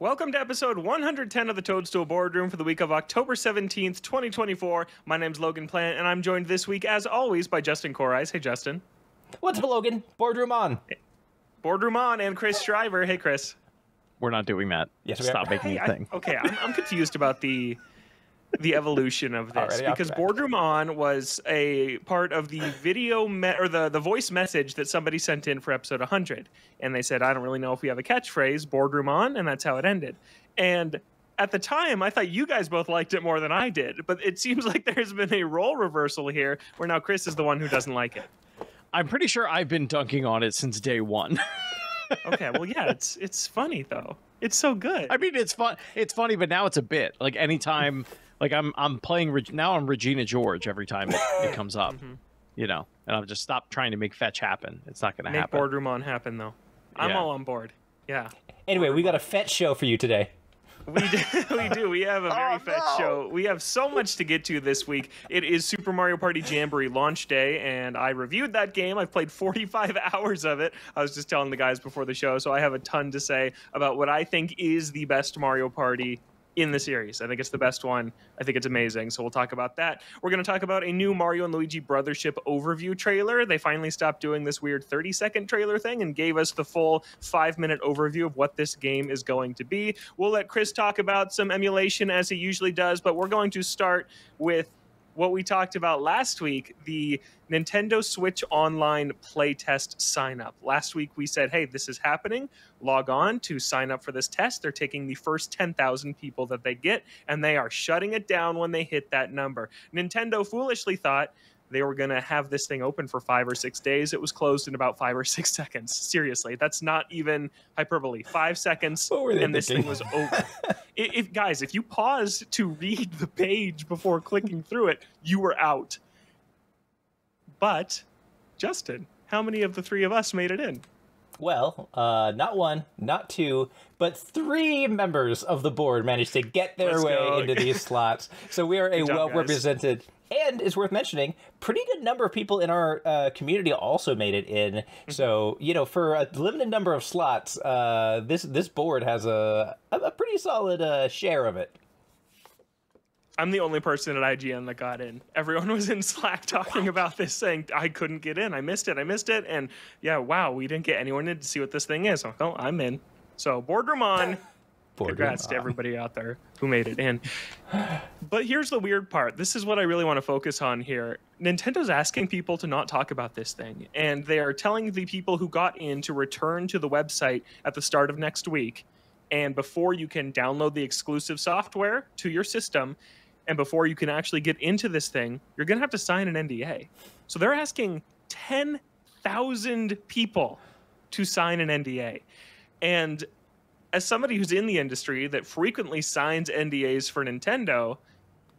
Welcome to episode 110 of the Toadstool Boardroom for the week of October 17th, 2024. My name's Logan Plant, and I'm joined this week, as always, by Justin Corais. Hey, Justin. What's up, Logan? Boardroom on. Boardroom on, and Chris Shriver. Hey, Chris. We're not doing that. Yes, we Stop are. making a thing. Okay, I'm confused about the evolution of this Already because Boardroom On was a part of the video or the voice message that somebody sent in for episode 100, and they said, I don't really know if we have a catchphrase, Boardroom On, and that's how it ended. And at the time, I thought you guys both liked it more than I did, but it seems like there's been a role reversal here where now Chris is the one who doesn't like it. I'm pretty sure I've been dunking on it since day one. Okay, well, yeah, it's funny though. It's so good. I mean, it's fun. It's funny, but now it's a bit. Like anytime, like I'm playing now. I'm Regina George every time it comes up. You know, and I've just stopped trying to make fetch happen. It's not going to happen. Make Boardroom On happen though. I'm all on board. Yeah. Anyway, we got a fetch show for you today. We do. We have a very fetch show. We have so much to get to this week. It is Super Mario Party Jamboree launch day, and I reviewed that game. I've played 45 hours of it. I was just telling the guys before the show, so I have a ton to say about what I think is the best Mario Party in the series. I think it's the best one. I think it's amazing, so we'll talk about that. We're going to talk about a new Mario and Luigi Brothership overview trailer. They finally stopped doing this weird 30-second trailer thing and gave us the full 5-minute overview of what this game is going to be. We'll let Chris talk about some emulation as he usually does, but we're going to start with what we talked about last week, the Nintendo Switch Online Playtest sign-up. Last week we said, hey, this is happening. Log on to sign up for this test. They're taking the first 10,000 people that they get, and they are shutting it down when they hit that number. Nintendo foolishly thought they were going to have this thing open for 5 or 6 days. It was closed in about 5 or 6 seconds. Seriously, that's not even hyperbole. 5 seconds, and this thing was over. If you paused to read the page before clicking through it, you were out. But, Justin, how many of the three of us made it in? Well, not one, not two, but 3 members of the board managed to get their way into these slots. So we are a well-represented, and it's worth mentioning, pretty good number of people in our community also made it in. So, you know, for a limited number of slots, this board has a pretty solid share of it. I'm the only person at IGN that got in. Everyone was in Slack talking about this, saying, I couldn't get in. I missed it. And yeah, wow, we didn't get anyone in to see what this thing is. Oh, I'm in. So Boardroom on. Congrats to everybody out there who made it in. But here's the weird part. This is what I really want to focus on here. Nintendo's asking people to not talk about this thing. And they are telling the people who got in to return to the website at the start of next week. And before you can download the exclusive software to your system, and before you can actually get into this thing, you're going to have to sign an NDA. So they're asking 10,000 people to sign an NDA. And as somebody who's in the industry that frequently signs NDAs for Nintendo,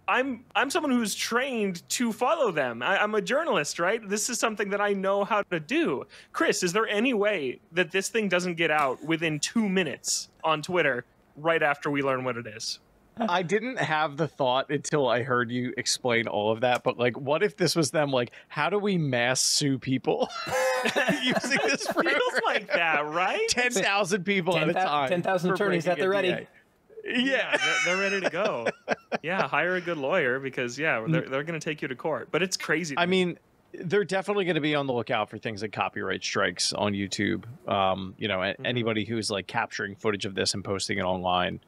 I'm someone who's trained to follow them. I'm a journalist, right? This is something that I know how to do. Chris, is there any way that this thing doesn't get out within 2 minutes on Twitter right after we learn what it is? I didn't have the thought until I heard you explain all of that, but like, what if this was them like, how do we mass sue people using this program? Feels like that, right? 10,000 people at a time. 10,000 attorneys at the ready. Yeah, they're ready to go. Yeah, hire a good lawyer because, yeah, they're going to take you to court. But it's crazy. I mean, they're definitely going to be on the lookout for things like copyright strikes on YouTube. You know, anybody who's like capturing footage of this and posting it online.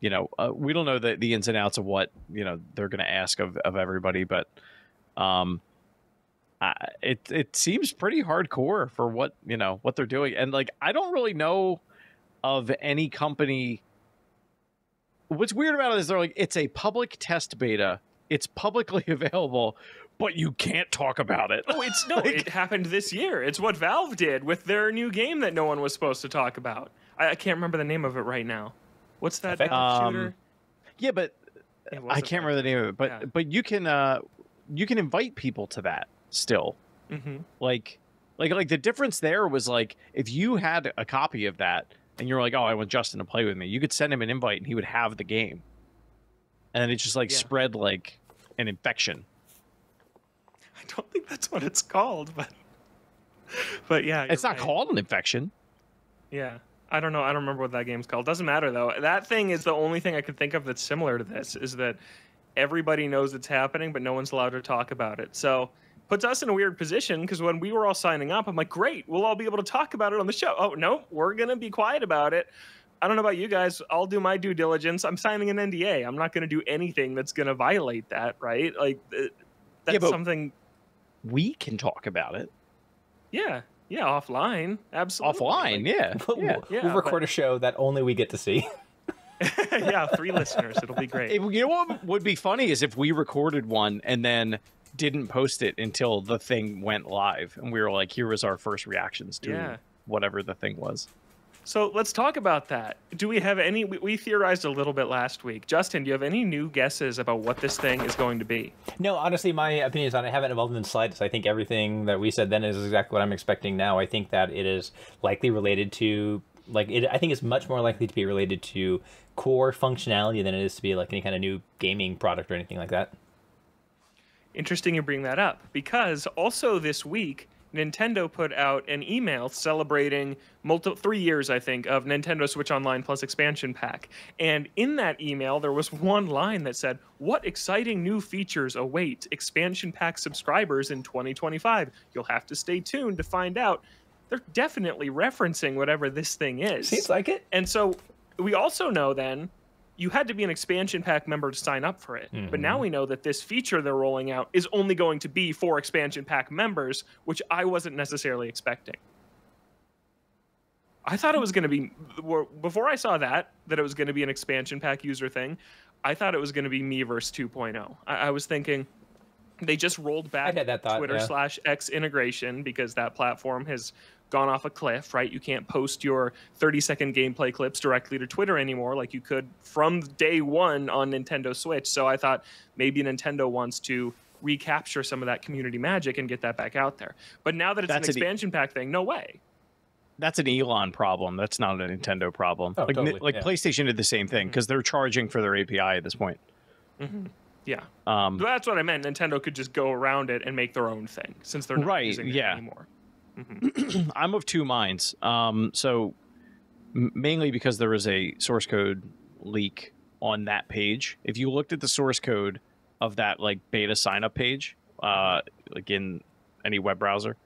You know, we don't know the ins and outs of what, you know, they're going to ask of everybody, but it seems pretty hardcore for what, you know, what they're doing. And like, I don't really know of any company. What's weird about it is they're like, it's a public test beta. It's publicly available, but you can't talk about it. Oh, it happened this year. It's what Valve did with their new game that no one was supposed to talk about. I can't remember the name of it right now. What's that shooter? Yeah, but I can't remember the name of it. But yeah. But you can invite people to that still. Like the difference there was like if you had a copy of that and you're like, oh, I want Justin to play with me, you could send him an invite and he would have the game, and then it just like spread like an infection. I don't think that's what it's called, but yeah, it's not called an infection. Yeah. I don't know. I don't remember what that game's called. Doesn't matter though. That thing is the only thing I could think of that's similar to this. Is that everybody knows it's happening, but no one's allowed to talk about it. So puts us in a weird position because when we were all signing up, I'm like, great, we'll all be able to talk about it on the show. Oh no, we're gonna be quiet about it. I don't know about you guys. I'll do my due diligence. I'm signing an NDA. I'm not gonna do anything that's gonna violate that, right? Like that's something we can talk about it. Yeah. Yeah, offline. Absolutely. Offline, yeah. We'll record a show that only we get to see. Yeah, 3 listeners. It'll be great. You know what would be funny is if we recorded one and then didn't post it until the thing went live. And we were like, here was our first reactions to whatever the thing was. So let's talk about that. Do we have any... We theorized a little bit last week. Justin, do you have any new guesses about what this thing is going to be? No, honestly, my opinions on it haven't evolved in the slightest. I think everything that we said then is exactly what I'm expecting now. I think that it is likely related to... I think it's much more likely to be related to core functionality than it is to be like any kind of new gaming product or anything like that. Interesting you bring that up, because also this week... Nintendo put out an email celebrating 3 years, I think, of Nintendo Switch Online Plus expansion pack. And in that email, there was one line that said, "What exciting new features await expansion pack subscribers in 2025? You'll have to stay tuned to find out." They're definitely referencing whatever this thing is. Seems like it. And so we also know then you had to be an expansion pack member to sign up for it. Mm-hmm. But now we know that this feature they're rolling out is only going to be for expansion pack members, which I wasn't necessarily expecting. I thought it was going to be, before I saw that it was going to be an expansion pack user thing, I thought it was going to be Miiverse 2.0. I was thinking they just rolled back Twitter/X integration because that platform has gone off a cliff, right? You can't post your 30-second gameplay clips directly to Twitter anymore like you could from day one on Nintendo Switch. So I thought maybe Nintendo wants to recapture some of that community magic and get that back out there. But now that it's an expansion pack thing, no way. That's an Elon problem. That's not a Nintendo problem. Oh, totally. PlayStation did the same thing because they're charging for their API at this point. Mm-hmm. Yeah. That's what I meant. Nintendo could just go around it and make their own thing since they're not using it anymore. Mm-hmm. I'm of two minds. So mainly because there was a source code leak on that page. If you looked at the source code of that like beta sign up page, like in any web browser,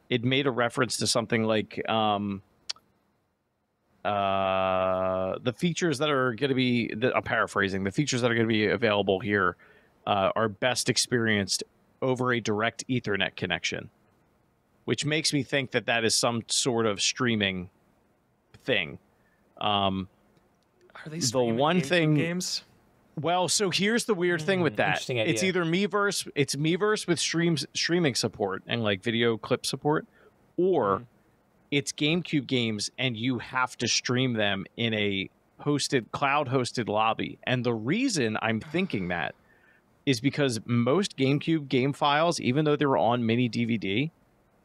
it made a reference to something like the features that are going to be, I'm paraphrasing, the features that are going to be available here are best experienced over a direct Ethernet connection, which makes me think that that is some sort of streaming thing. Are they streaming games? Well, so here's the weird thing with that. It's either Miiverse with streaming support and like video clip support, or it's GameCube games and you have to stream them in a cloud hosted lobby. And the reason I'm thinking that is because most GameCube game files, even though they were on mini DVD,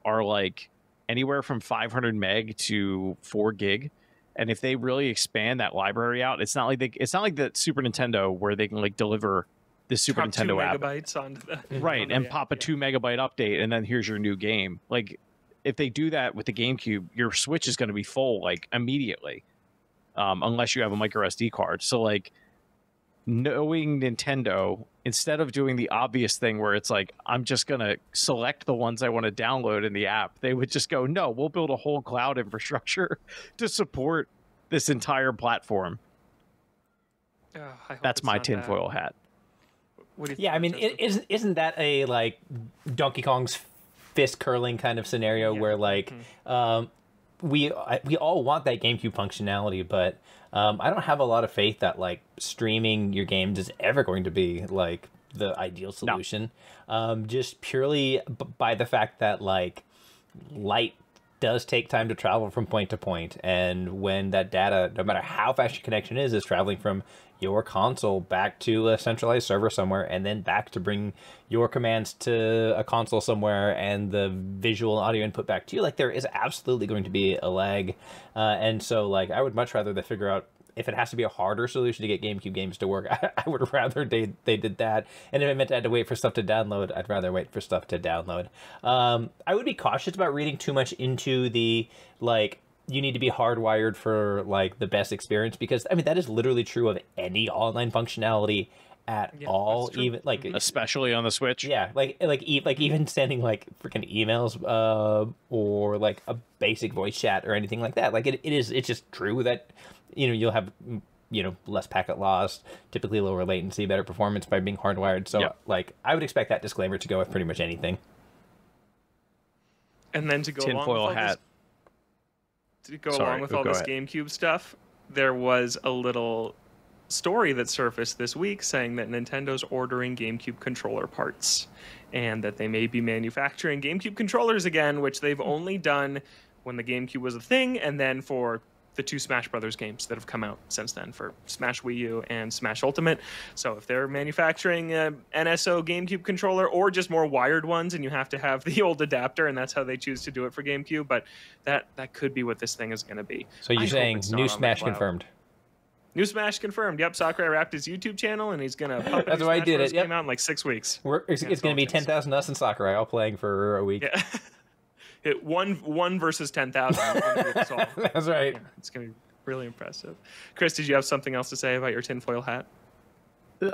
are like anywhere from 500 meg to 4 gig. And if they really expand that library out, it's not like the Super Nintendo where they can like deliver the Super Nintendo app onto the right and pop a 2 megabyte update and then here's your new game. Like if they do that with the GameCube, your Switch is going to be full like immediately, unless you have a micro SD card. So like knowing Nintendo, instead of doing the obvious thing where it's like I'm just going to select the ones I want to download in the app, they would just go, no, we'll build a whole cloud infrastructure to support this entire platform. That's my tinfoil hat. Yeah, I mean, isn't that a like Donkey Kong's fist curling kind of scenario where like we all want that GameCube functionality, but I don't have a lot of faith that like streaming your games is ever going to be like the ideal solution. No. Just purely by the fact that like light does take time to travel from point to point, and when that data, no matter how fast your connection is traveling from your console back to a centralized server somewhere and then back to bring your commands to a console somewhere and the visual and audio input back to you, like there is absolutely going to be a lag. And so like I would much rather they figure out if it has to be a harder solution to get GameCube games to work. I would rather they did that. And if it meant I had to wait for stuff to download, I'd rather wait for stuff to download. I would be cautious about reading too much into the like you need to be hardwired for like the best experience, because I mean that is literally true of any online functionality at all, even like especially on the Switch. Yeah, like even sending like freaking emails or like a basic voice chat or anything like that. Like it's just true that you'll have less packet loss, typically lower latency, better performance by being hardwired. So like I would expect that disclaimer to go with pretty much anything. And then to go along with all this GameCube stuff, there was a little story that surfaced this week saying that Nintendo's ordering GameCube controller parts and that they may be manufacturing GameCube controllers again, which they've only done when the GameCube was a thing, and then for the 2 Smash Brothers games that have come out since then for Smash Wii U and Smash Ultimate. So if they're manufacturing an NSO GameCube controller or just more wired ones and you have to have the old adapter, and that's how they choose to do it for GameCube, but that could be what this thing is going to be. So you're saying new Smash confirmed? New Smash confirmed. Yep, Sakurai wrapped his YouTube channel, and he's going to pump it. That's why I did it. Came out in like 6 weeks. It's going to be 10,000 us and Sakurai all playing for a week. Yeah. One versus 10,000. That's right. Yeah, it's going to be really impressive. Chris, did you have something else to say about your tinfoil hat?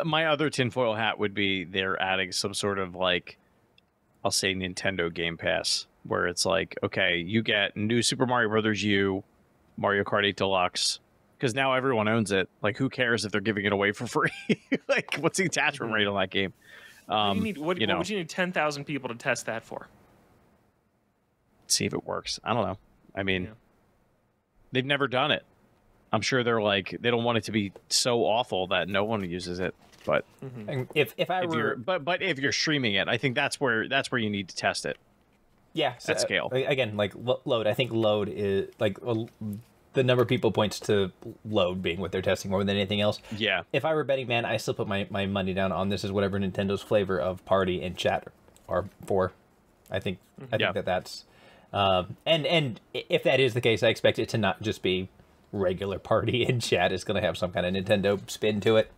My other tinfoil hat would be they're adding some sort of like, I'll say Nintendo Game Pass, where it's like, okay, you get new Super Mario Brothers U, Mario Kart 8 Deluxe, because now everyone owns it. Like, who cares if they're giving it away for free? Like, what's the attachment rate on that game? What would you need 10,000 people to test that for? See if it works. I don't know. I mean, they've never done it. I'm sure they're like, they don't want it to be so awful that no one uses it. But if you're streaming it, I think that's where you need to test it. Yeah, so, at scale. Again, like load. I think load is like the number of people points to load being what they're testing more than anything else. Yeah. If I were betting man, I still put my money down on this is whatever Nintendo's flavor of party and chat are for. I think that's. And if that is the case, I expect it to not just be regular party and chat. It's going to have some kind of Nintendo spin to it.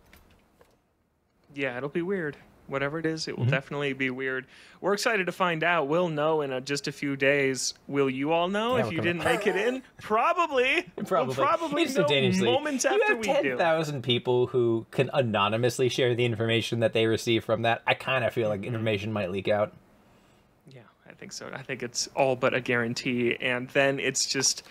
Yeah, it'll be weird. Whatever it is, it will definitely be weird. We're excited to find out. We'll know in just a few days. Will you all know if you didn't make it in? Probably. We'll probably know moments after we do. You have 10,000 people who can anonymously share the information that they receive from that. I kind of feel like information might leak out. I think so. I think it's all but a guarantee. And then it just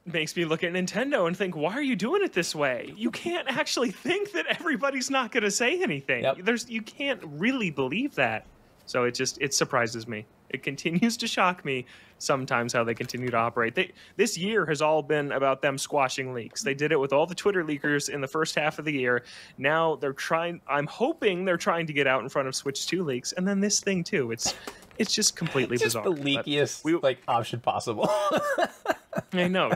makes me look at Nintendo and think, why are you doing it this way? You can't actually think that everybody's not going to say anything. You can't really believe that. So it surprises me. It continues to shock me sometimes how they continue to operate. This year has all been about them squashing leaks. They did it with all the Twitter leakers in the first half of the year. Now I'm hoping they're trying to get out in front of Switch 2 leaks. And then this thing too. It's just completely bizarre. The leakiest option possible. I know.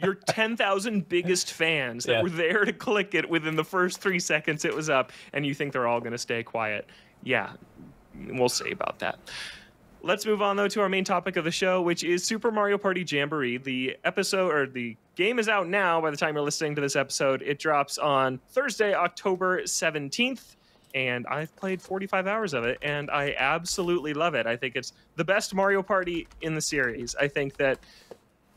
Your 10,000 biggest fans that were there to click it within the first 3 seconds it was up, and you think they're all going to stay quiet. Yeah, we'll see about that. Let's move on, though, to our main topic of the show, which is Super Mario Party Jamboree. The game is out now by the time you're listening to this episode. It drops on Thursday, October 17th. And I've played 45 hours of it, and I absolutely love it. I think it's the best Mario Party in the series. I think that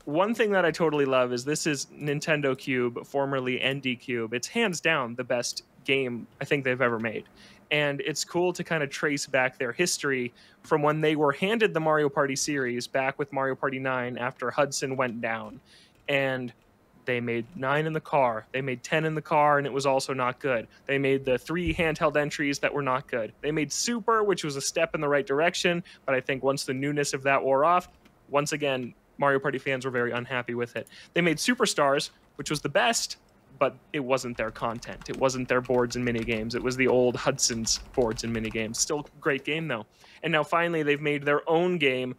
one thing that I totally love is this is Nintendo Cube, formerly ND Cube. It's hands down the best game I think they've ever made. And it's cool to kind of trace back their history from when they were handed the Mario Party series back with Mario Party 9 after Hudson went down. And they made 9 in the car. They made 10 in the car, and it was also not good. They made the 3 handheld entries that were not good. They made Super, which was a step in the right direction, but I think once the newness of that wore off, once again, Mario Party fans were very unhappy with it. They made Superstars, which was the best, but it wasn't their content. It wasn't their boards and minigames. It was the old Hudson's boards and minigames. Still a great game, though. And now finally they've made their own game.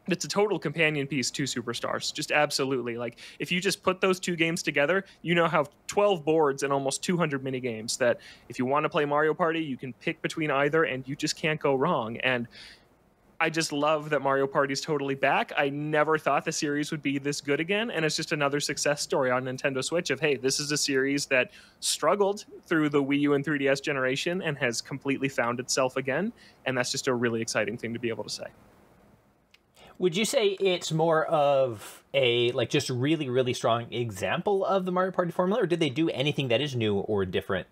It's a total companion piece to Superstars. Just absolutely. Like, if you just put those 2 games together, you now have 12 boards and almost 200 minigames that if you want to play Mario Party, you can pick between either, and you just can't go wrong. And I just love that Mario Party's totally back. I never thought the series would be this good again, and it's just another success story on Nintendo Switch of, hey, this is a series that struggled through the Wii U and 3DS generation and has completely found itself again, and that's just a really exciting thing to be able to say. Would you say it's more of a like just really, really strong example of the Mario Party formula, or did they do anything that is new or different?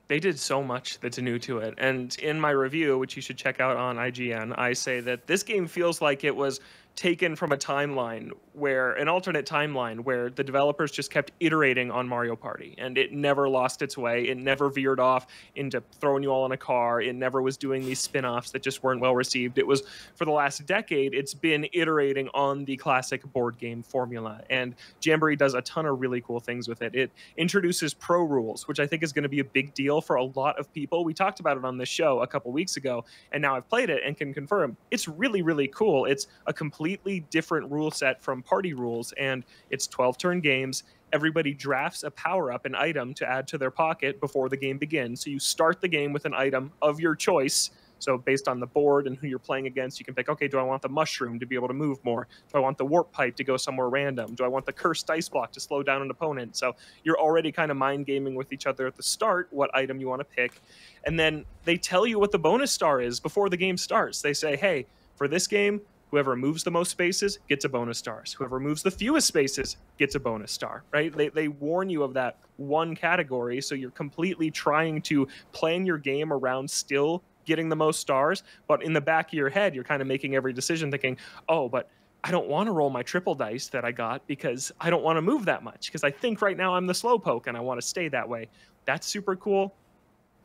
They did so much that's new to it. And in my review, which you should check out on IGN, I say that this game feels like it was taken from a timeline where an alternate timeline where the developers just kept iterating on Mario Party and it never lost its way. It never veered off into throwing you all in a car. It never was doing these spin-offs that just weren't well received. It was, for the last decade, it's been iterating on the classic board game formula. And Jamboree does a ton of really cool things with it. It introduces pro rules, which I think is going to be a big deal for a lot of people. We talked about it on this show a couple weeks ago, and now I've played it and can confirm it's really, really cool. It's a completely different rule set from party rules, and it's 12-turn games. Everybody drafts a power-up, an item to add to their pocket before the game begins. So you start the game with an item of your choice. So based on the board and who you're playing against, you can pick, okay, do I want the mushroom to be able to move more? Do I want the warp pipe to go somewhere random? Do I want the cursed dice block to slow down an opponent? So you're already kind of mind gaming with each other at the start what item you want to pick. And then they tell you what the bonus star is before the game starts. They say, hey, for this game, whoever moves the most spaces gets a bonus star. Whoever moves the fewest spaces gets a bonus star, right? They warn you of that one category, so you're completely trying to plan your game around still getting the most stars, but in the back of your head, you're kind of making every decision thinking, oh, but I don't want to roll my triple dice that I got because I don't want to move that much because I think right now I'm the slowpoke and I want to stay that way. That's super cool.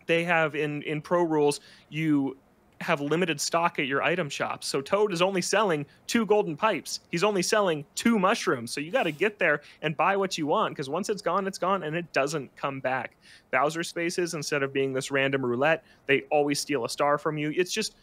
They have in Pro Rules, you have limited stock at your item shop. So Toad is only selling 2 golden pipes. He's only selling 2 mushrooms. So you got to get there and buy what you want, because once it's gone and it doesn't come back. Bowser spaces, instead of being this random roulette, they always steal a star from you. It's just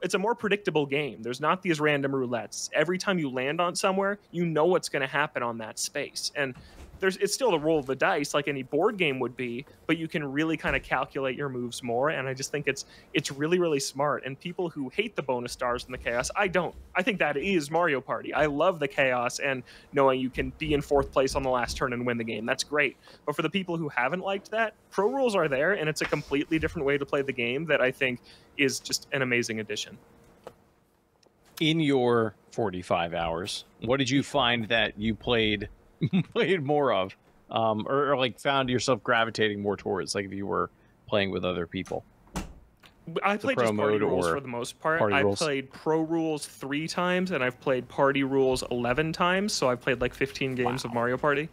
it's a more predictable game. There's not these random roulettes. Every time you land on somewhere, you know what's going to happen on that space. And it's still the roll of the dice like any board game would be, but you can really kind of calculate your moves more. And I just think it's really, really smart. And people who hate the bonus stars and the chaos, I don't. I think that is Mario Party. I love the chaos and knowing you can be in 4th place on the last turn and win the game. That's great. But for the people who haven't liked that, Pro Rules are there, and it's a completely different way to play the game that I think is just an amazing addition. In your 45 hours, what did you find that you played more of, or like found yourself gravitating more towards, like if you were playing with other people? I played just party rules for the most part. I played Pro Rules 3 times, and I've played Party Rules 11 times, so I've played like 15 games of Mario Party.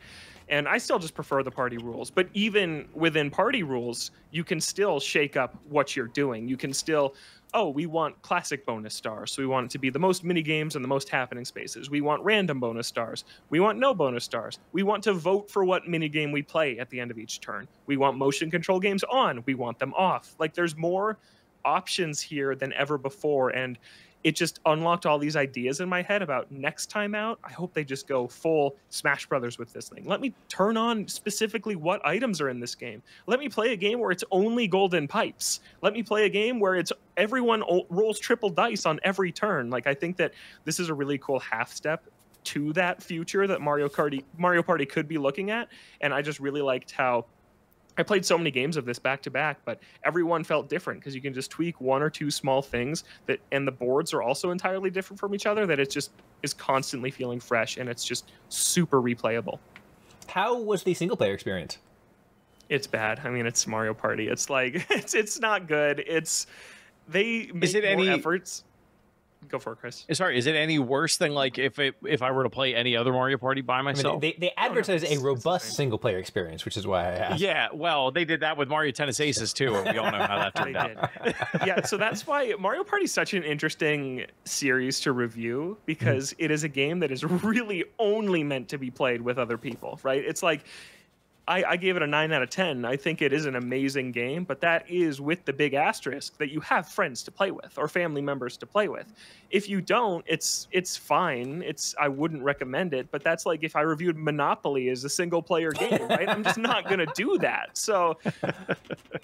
And I still just prefer the party rules. But even within party rules, you can still shake up what you're doing. You can still, oh, we want classic bonus stars, so we want it to be the most mini games and the most happening spaces. We want random bonus stars. We want no bonus stars. We want to vote for what mini game we play at the end of each turn. We want motion control games on. We want them off. Like, there's more options here than ever before, and it just unlocked all these ideas in my head about next time out. I hope they just go full Smash Brothers with this thing. Let me turn on specifically what items are in this game. Let me play a game where it's only golden pipes. Let me play a game where it's everyone rolls triple dice on every turn. Like, I think that this is a really cool half step to that future that Mario Party could be looking at. And I just really liked how I played so many games of this back to back, but everyone felt different because you can just tweak 1 or 2 small things and the boards are also entirely different from each other, that it just is constantly feeling fresh, and it's just super replayable. How was the single player experience? It's bad. I mean, it's Mario Party. It's like it's not good. They make more efforts. Go for it, Chris. Sorry, is it any worse than like if I were to play any other Mario Party by myself? I mean, they advertise a robust single player experience, which is why I asked. Yeah, well, they did that with Mario Tennis Aces too, and we all know how that turned out. Yeah, so that's why Mario Party is such an interesting series to review, because it is a game that is really only meant to be played with other people, right? It's like, I gave it a 9 out of 10. I think it is an amazing game, but that is with the big asterisk that you have friends to play with or family members to play with. If you don't, it's fine. I wouldn't recommend it, but that's like if I reviewed Monopoly as a single player game, right? I'm just not going to do that. So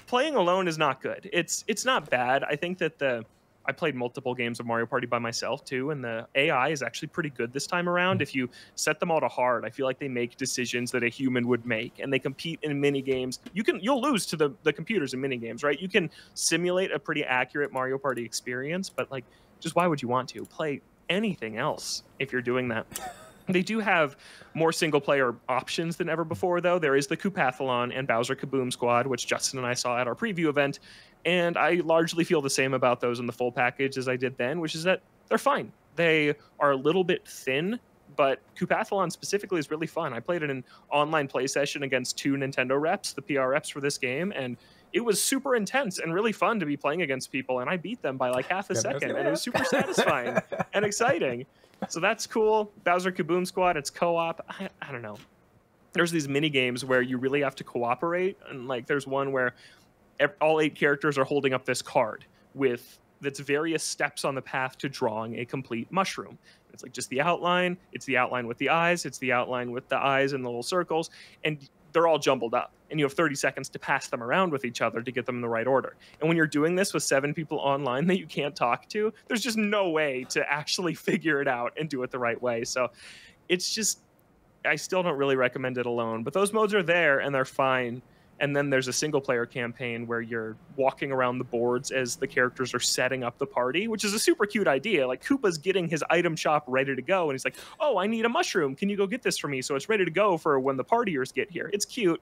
playing alone is not good. It's not bad. I think that I played multiple games of Mario Party by myself too, and the AI is actually pretty good this time around. If you set them all to hard, I feel like they make decisions that a human would make, and they compete in mini games. You'll lose to the computers in mini games, right? You can simulate a pretty accurate Mario Party experience, but like, just why would you want to play anything else if you're doing that. They do have more single-player options than ever before, though. There is the Koopathlon and Bowser Kaboom Squad, which Justin and I saw at our preview event, and I largely feel the same about those in the full package as I did then, which is that they're fine. They are a little bit thin, but Koopathlon specifically is really fun. I played it in an online play session against 2 Nintendo reps, the PR reps for this game, and it was super intense and really fun to be playing against people, and I beat them by like half a second, and it was super satisfying and exciting. So that's cool. Bowser Kaboom Squad, it's co-op. I don't know. There's these mini games where you really have to cooperate, and like there's one where all 8 characters are holding up this card with that's various steps on the path to drawing a complete mushroom. It's like just the outline. It's the outline with the eyes. It's the outline with the eyes and the little circles, and they're all jumbled up. And you have 30 seconds to pass them around with each other to get them in the right order. And when you're doing this with 7 people online that you can't talk to, there's just no way to actually figure it out and do it the right way. So it's just, I still don't really recommend it alone. But those modes are there and they're fine. And then there's a single player campaign where you're walking around the boards as the characters are setting up the party, which is a super cute idea. Like Koopa's getting his item shop ready to go. And he's like, oh, I need a mushroom. Can you go get this for me? So it's ready to go for when the partiers get here. It's cute.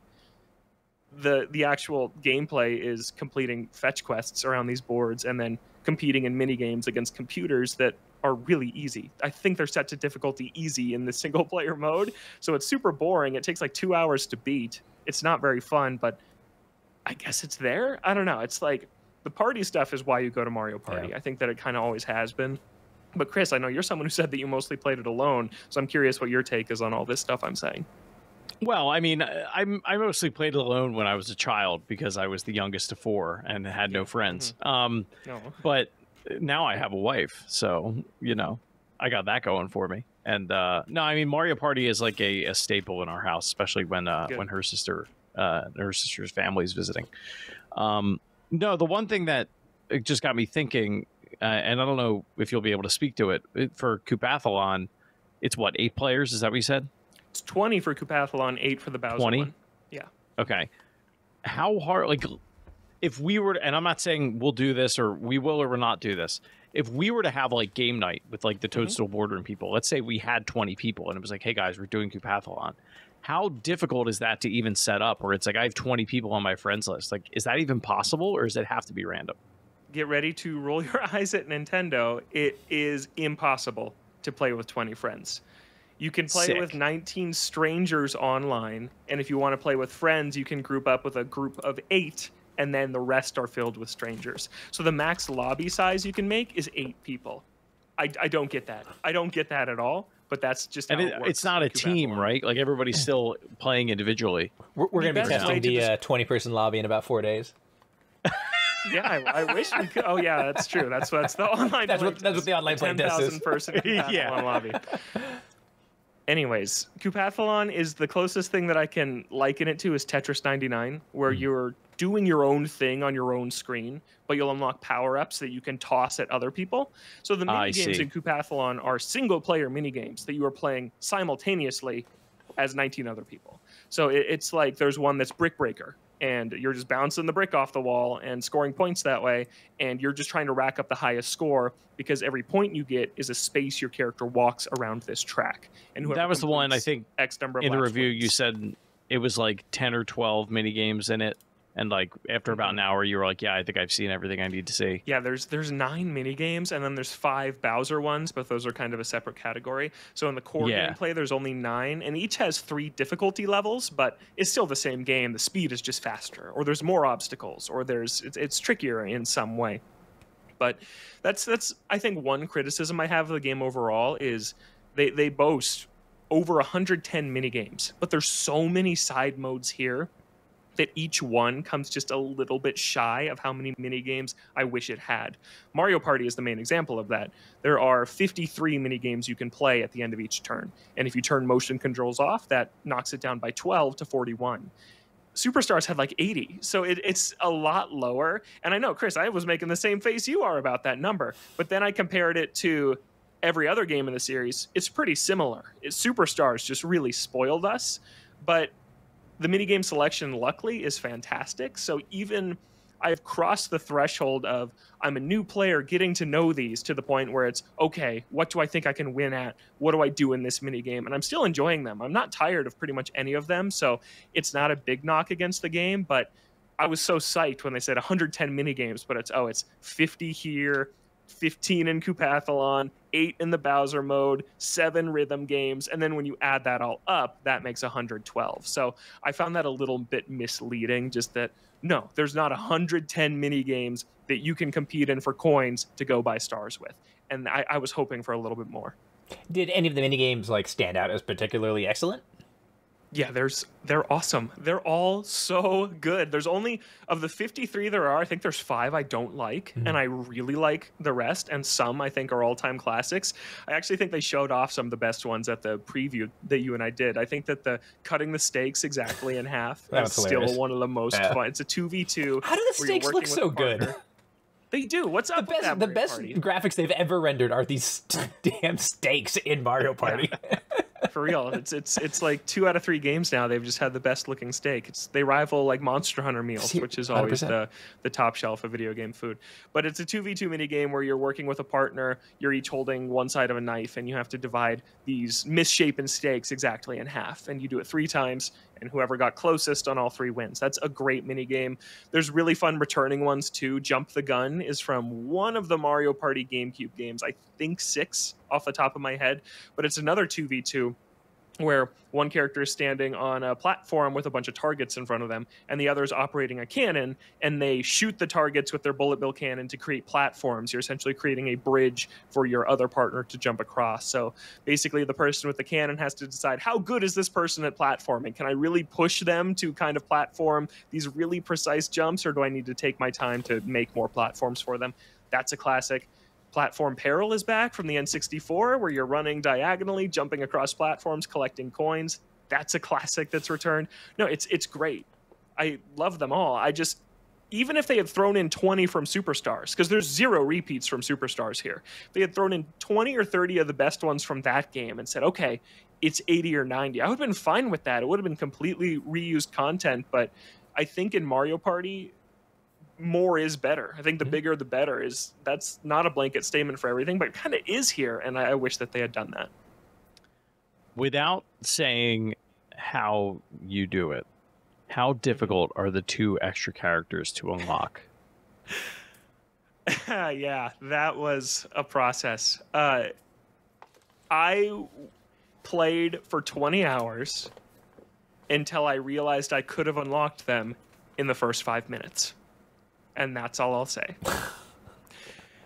The actual gameplay is completing fetch quests around these boards and then competing in mini games against computers that are really easy. I think they're set to difficulty easy in the single player mode. So it's super boring. It takes like 2 hours to beat. It's not very fun, but I guess it's there. I don't know. It's like the party stuff is why you go to Mario Party. Yeah. I think that it kind of always has been. But Chris, I know you're someone who said that you mostly played it alone. So I'm curious what your take is on all this stuff I'm saying. Well, I mean, I mostly played it alone when I was a child because I was the youngest of 4 and had no friends. No. But now I have a wife, so, you know, I got that going for me. And no, I mean, Mario Party is like a staple in our house, especially when her sister's family is visiting. No, the one thing that it just got me thinking, and I don't know if you'll be able to speak to it, for Koopathlon, it's what, 8 players? Is that what you said? It's 20 for Koopathlon, 8 for the Bowser 20? one. Yeah. Okay. How hard, like, if we were to, and I'm not saying we'll do this or we will or will not do this, if we were to have like game night with like the Toadstool Boardroom people, let's say we had 20 people and it was like, hey guys, we're doing Koopathlon. How difficult is that to even set up? Or it's like, I have 20 people on my friends list. Like, is that even possible or does it have to be random? Get ready to roll your eyes at Nintendo. It is impossible to play with 20 friends. You can play with 19 strangers online, and if you want to play with friends, you can group up with a group of 8, and then the rest are filled with strangers. So the max lobby size you can make is 8 people. I don't get that. I don't get that at all, but that's just how it works. It's not a team, right? Like, everybody's still playing individually. We're going to be testing the 20-person lobby in about 4 days. Yeah, I wish we could. Oh, yeah, that's true. That's the online. That's what the online play test is. 10,000 person lobby. Anyways, Koopathlon is the closest thing that I can liken it to is Tetris 99, where you're doing your own thing on your own screen, but you'll unlock power-ups that you can toss at other people. So the minigames in Koopathlon are single-player minigames that you are playing simultaneously as 19 other people. So it's like there's one that's Brick Breaker, and you're just bouncing the brick off the wall and scoring points that way, and you're just trying to rack up the highest score because every point you get is a space your character walks around this track. And that was the one, I think, X number of in the review points. You said it was like 10 or 12 mini games in it, and like after about an hour you were like, yeah, I think I've seen everything I need to see. Yeah, there's 9 mini games, and then there's 5 Bowser ones, but those are kind of a separate category. So in the core gameplay, there's only 9, and each has 3 difficulty levels, but it's still the same game. The speed is just faster, or there's more obstacles, or it's trickier in some way. But that's I think one criticism I have of the game overall is they boast over 110 mini games, but there's so many side modes here that each one comes just a little bit shy of how many mini games I wish it had. Mario Party is the main example of that. There are 53 mini games you can play at the end of each turn, and if you turn motion controls off, that knocks it down by 12 to 41. Superstars had like 80, so it's a lot lower. And I know, Chris, I was making the same face you are about that number, but then I compared it to every other game in the series. It's pretty similar. Superstars just really spoiled us, but the minigame selection, luckily, is fantastic. So even I've crossed the threshold of I'm a new player getting to know these to the point where it's, okay, what do I think I can win at? What do I do in this mini game? And I'm still enjoying them. I'm not tired of pretty much any of them, so it's not a big knock against the game, but I was so psyched when they said 110 mini games, but it's 50 here, 15 in Koopathlon, 8 in the Bowser mode, 7 rhythm games, and then when you add that all up, that makes 112. So I found that a little bit misleading, just that, no, there's not 110 mini games that you can compete in for coins to go buy stars with. And I was hoping for a little bit more. Did any of the mini games like stand out as particularly excellent? Yeah, they're awesome. They're all so good. There's only, of the 53 there are, I think there's 5 I don't like, and I really like the rest, and some I think are all-time classics. I actually think they showed off some of the best ones at the preview that you and I did. I think that the cutting the steaks exactly in half is still one of the most fun. It's a 2v2. How do the steaks look so good? They do. What's up with that? The best graphics they've ever rendered are these damn steaks in Mario Party. Yeah. For real, it's like 2 out of 3 games now they've just had the best looking steak. They rival like Monster Hunter meals, which is always the top shelf of video game food. But it's a 2v2 mini game where you're working with a partner. You're each holding one side of a knife, and you have to divide these misshapen steaks exactly in half. And you do it 3 times, and whoever got closest on all 3 wins. That's a great mini game. There's really fun returning ones too. Jump the Gun is from one of the Mario Party GameCube games, I think 6 off the top of my head, but it's another 2v2 where one character is standing on a platform with a bunch of targets in front of them, and the other is operating a cannon, and they shoot the targets with their bullet bill cannon to create platforms. You're essentially creating a bridge for your other partner to jump across. So basically the person with the cannon has to decide, how good is this person at platforming? Can I really push them to kind of platform these really precise jumps, or do I need to take my time to make more platforms for them? That's a classic. Platform Peril is back from the N64, where you're running diagonally, jumping across platforms, collecting coins. That's a classic that's returned. No, it's great. I love them all. Even if they had thrown in 20 from Superstars, because there's 0 repeats from Superstars here. If they had thrown in 20 or 30 of the best ones from that game and said, okay, it's 80 or 90, I would have been fine with that. It would have been completely reused content, but I think in Mario Party, more is better. I think the bigger the better that's not a blanket statement for everything, but it kind of is here, and I wish that they had done that. Without saying how you do it, how difficult are the 2 extra characters to unlock? Yeah, that was a process. I played for 20 hours until I realized I could have unlocked them in the first 5 minutes. And that's all I'll say.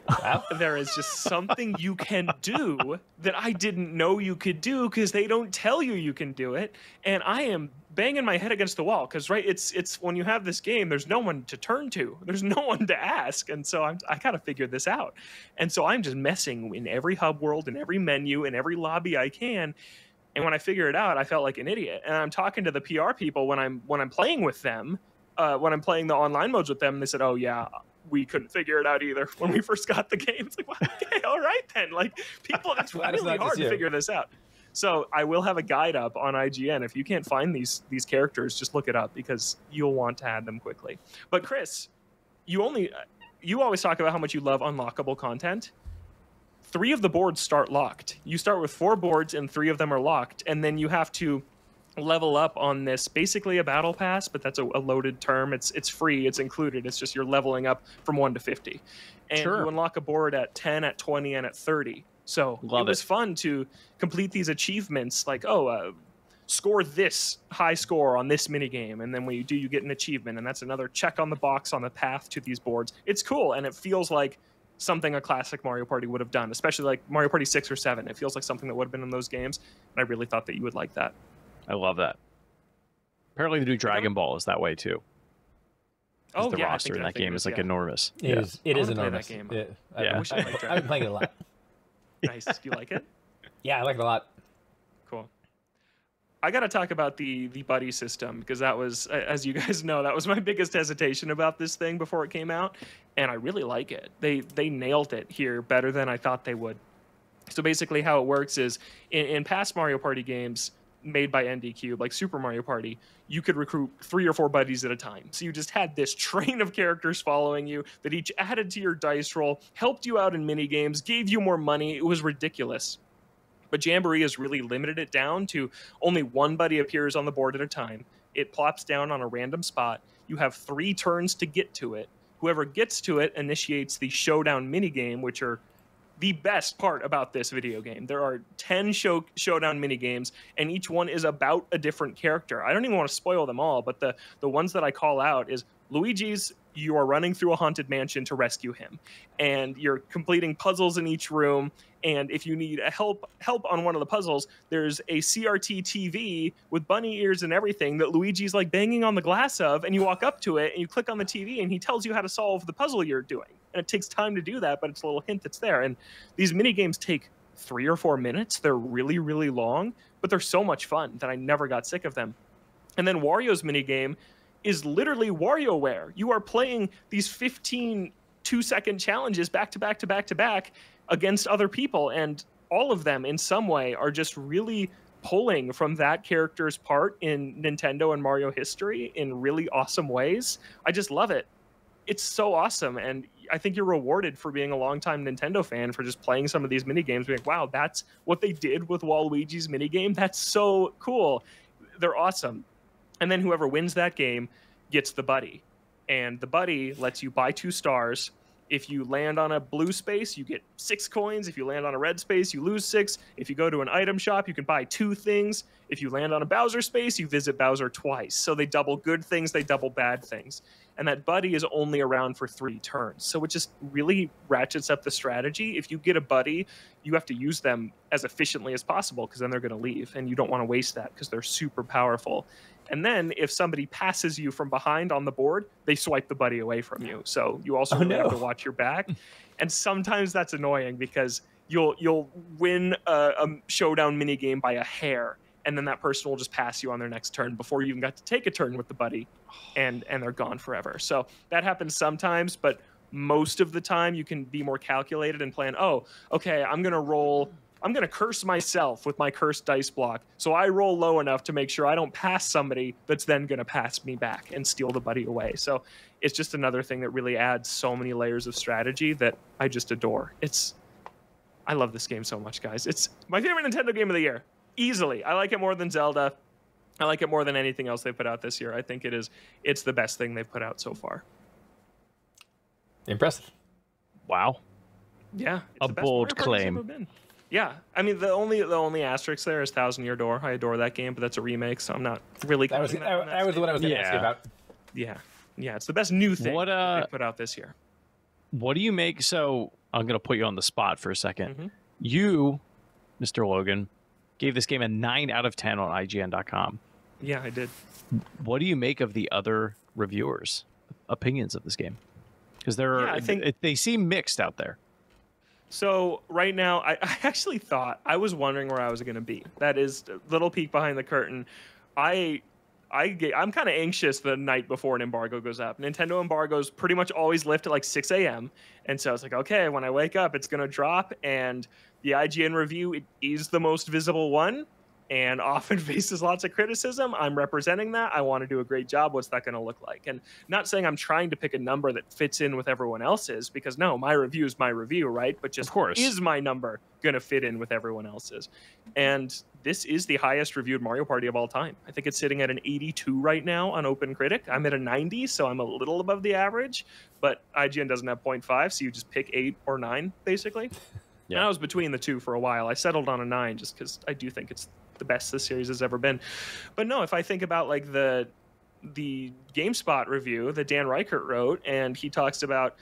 Wow. There is just something you can do that I didn't know you could do, because they don't tell you can do it. And I am banging my head against the wall, because it's when you have this game, there's no one to turn to. There's no one to ask. And so I got to figure this out. And so I'm just messing in every hub world, in every menu, in every lobby I can. And when I figure it out, I felt like an idiot. And I'm talking to the PR people when I'm playing with them. When I'm playing the online modes with them, they said, oh yeah, we couldn't figure it out either when we first got the game. It's like, well, okay, all right then. Like, people, it's really hard to figure this out. So I will have a guide up on IGN. If you can't find these characters, just look it up, because you'll want to add them quickly. But Chris, you always talk about how much you love unlockable content. 3 of the boards start locked. You start with 4 boards and 3 of them are locked, and then you have to level up on this, basically a battle pass, but that's a loaded term. It's free, it's included. It's just you're leveling up from 1 to 50. And you unlock a board at 10, at 20, and at 30. So it was fun to complete these achievements, like, score this high score on this minigame, and then when you do, you get an achievement, and that's another check on the box on the path to these boards. It's cool, and it feels like something a classic Mario Party would have done, especially like Mario Party 6 or 7. It feels like something that would have been in those games, and I really thought that you would like that. I love that. Apparently the new Dragon Ball is that way too. Oh, the yeah, roster in that game is like enormous. It is enormous. That game. I wish I've been playing it a lot. Nice. Do you like it? Yeah, I like it a lot. Cool. I got to talk about the buddy system, because that was, as you guys know, that was my biggest hesitation about this thing before it came out, and I really like it. They nailed it here better than I thought they would. So basically how it works is, in past Mario Party games, made by ND Cube, like Super Mario Party, you could recruit 3 or 4 buddies at a time. So you just had this train of characters following you that each added to your dice roll, helped you out in mini games, gave you more money. It was ridiculous. But Jamboree has really limited it down to only 1 buddy appears on the board at a time. It plops down on a random spot. You have 3 turns to get to it. Whoever gets to it initiates the showdown minigame, which are the best part about this video game. There are 10 showdown minigames, and each one is about a different character. I don't even want to spoil them all, but the ones that I call out is Luigi's, you are running through a haunted mansion to rescue him, and you're completing puzzles in each room. And if you need help on one of the puzzles, there's a CRT TV with bunny ears and everything that Luigi's like banging on the glass of, and you walk up to it and you click on the TV and he tells you how to solve the puzzle you're doing. And it takes time to do that, but it's a little hint that's there. And these mini games take 3 or 4 minutes. They're really, really long, but they're so much fun that I never got sick of them. And then Wario's mini game is literally WarioWare. You are playing these 15 2-second challenges back to back to back to back against other people, and all of them in some way are just really pulling from that character's part in Nintendo and Mario history in really awesome ways. I just love it. It's so awesome, and I think you're rewarded for being a longtime Nintendo fan for just playing some of these mini games, being like, wow, that's what they did with Waluigi's mini game. That's so cool. They're awesome. And then whoever wins that game gets the buddy, and the buddy lets you buy 2 stars. If you land on a blue space, you get 6 coins. If you land on a red space, you lose 6. If you go to an item shop, you can buy 2 things. If you land on a Bowser space, you visit Bowser twice. So they double good things, they double bad things. And that buddy is only around for 3 turns. So it just really ratchets up the strategy. If you get a buddy, you have to use them as efficiently as possible, because then they're going to leave. And you don't want to waste that because they're super powerful. And then if somebody passes you from behind on the board, they swipe the buddy away from you. So you also have to watch your back. And sometimes that's annoying because you'll win a showdown minigame by a hair, and then that person will just pass you on their next turn before you even got to take a turn with the buddy, and they're gone forever. So that happens sometimes, but most of the time you can be more calculated and plan, oh, okay, I'm going to curse myself with my cursed dice block. So I roll low enough to make sure I don't pass somebody that's then going to pass me back and steal the buddy away. So it's just another thing that really adds so many layers of strategy that I just adore. I love this game so much, guys. It's my favorite Nintendo game of the year. Easily. I like it more than Zelda. I like it more than anything else they put out this year. I think it's the best thing they've put out so far. Impressive. Wow. Yeah. A bold claim. Yeah, I mean the only asterisk there is Thousand Year Door. I adore that game, but that's a remake, so I'm not really. That was what I was going to ask you about. Yeah, it's the best new thing they put out this year. What do you make? So I'm going to put you on the spot for a second. Mm-hmm. You, Mr. Logan, gave this game a 9 out of 10 on IGN.com. Yeah, I did. What do you make of the other reviewers' opinions of this game? Because they seem mixed out there. So right now, I actually thought, I was wondering where I was going to be. That is a little peek behind the curtain. I'm kind of anxious the night before an embargo goes up. Nintendo embargoes pretty much always lift at like 6 a.m. And so it's like, okay, when I wake up, it's going to drop. And the IGN review, it is the most visible one and often faces lots of criticism. I'm representing that. I want to do a great job. What's that going to look like? And not saying I'm trying to pick a number that fits in with everyone else's, because no, my review is my review, right? But just, of course, is my number going to fit in with everyone else's? And this is the highest reviewed Mario Party of all time. I think it's sitting at an 82 right now on OpenCritic. I'm at a 90, so I'm a little above the average, but IGN doesn't have 0.5, so you just pick 8 or 9, basically. Yeah. And I was between the two for a while. I settled on a 9 just because I do think it's the best this series has ever been. But no, if I think about like the GameSpot review that Dan Reichert wrote, and he talks about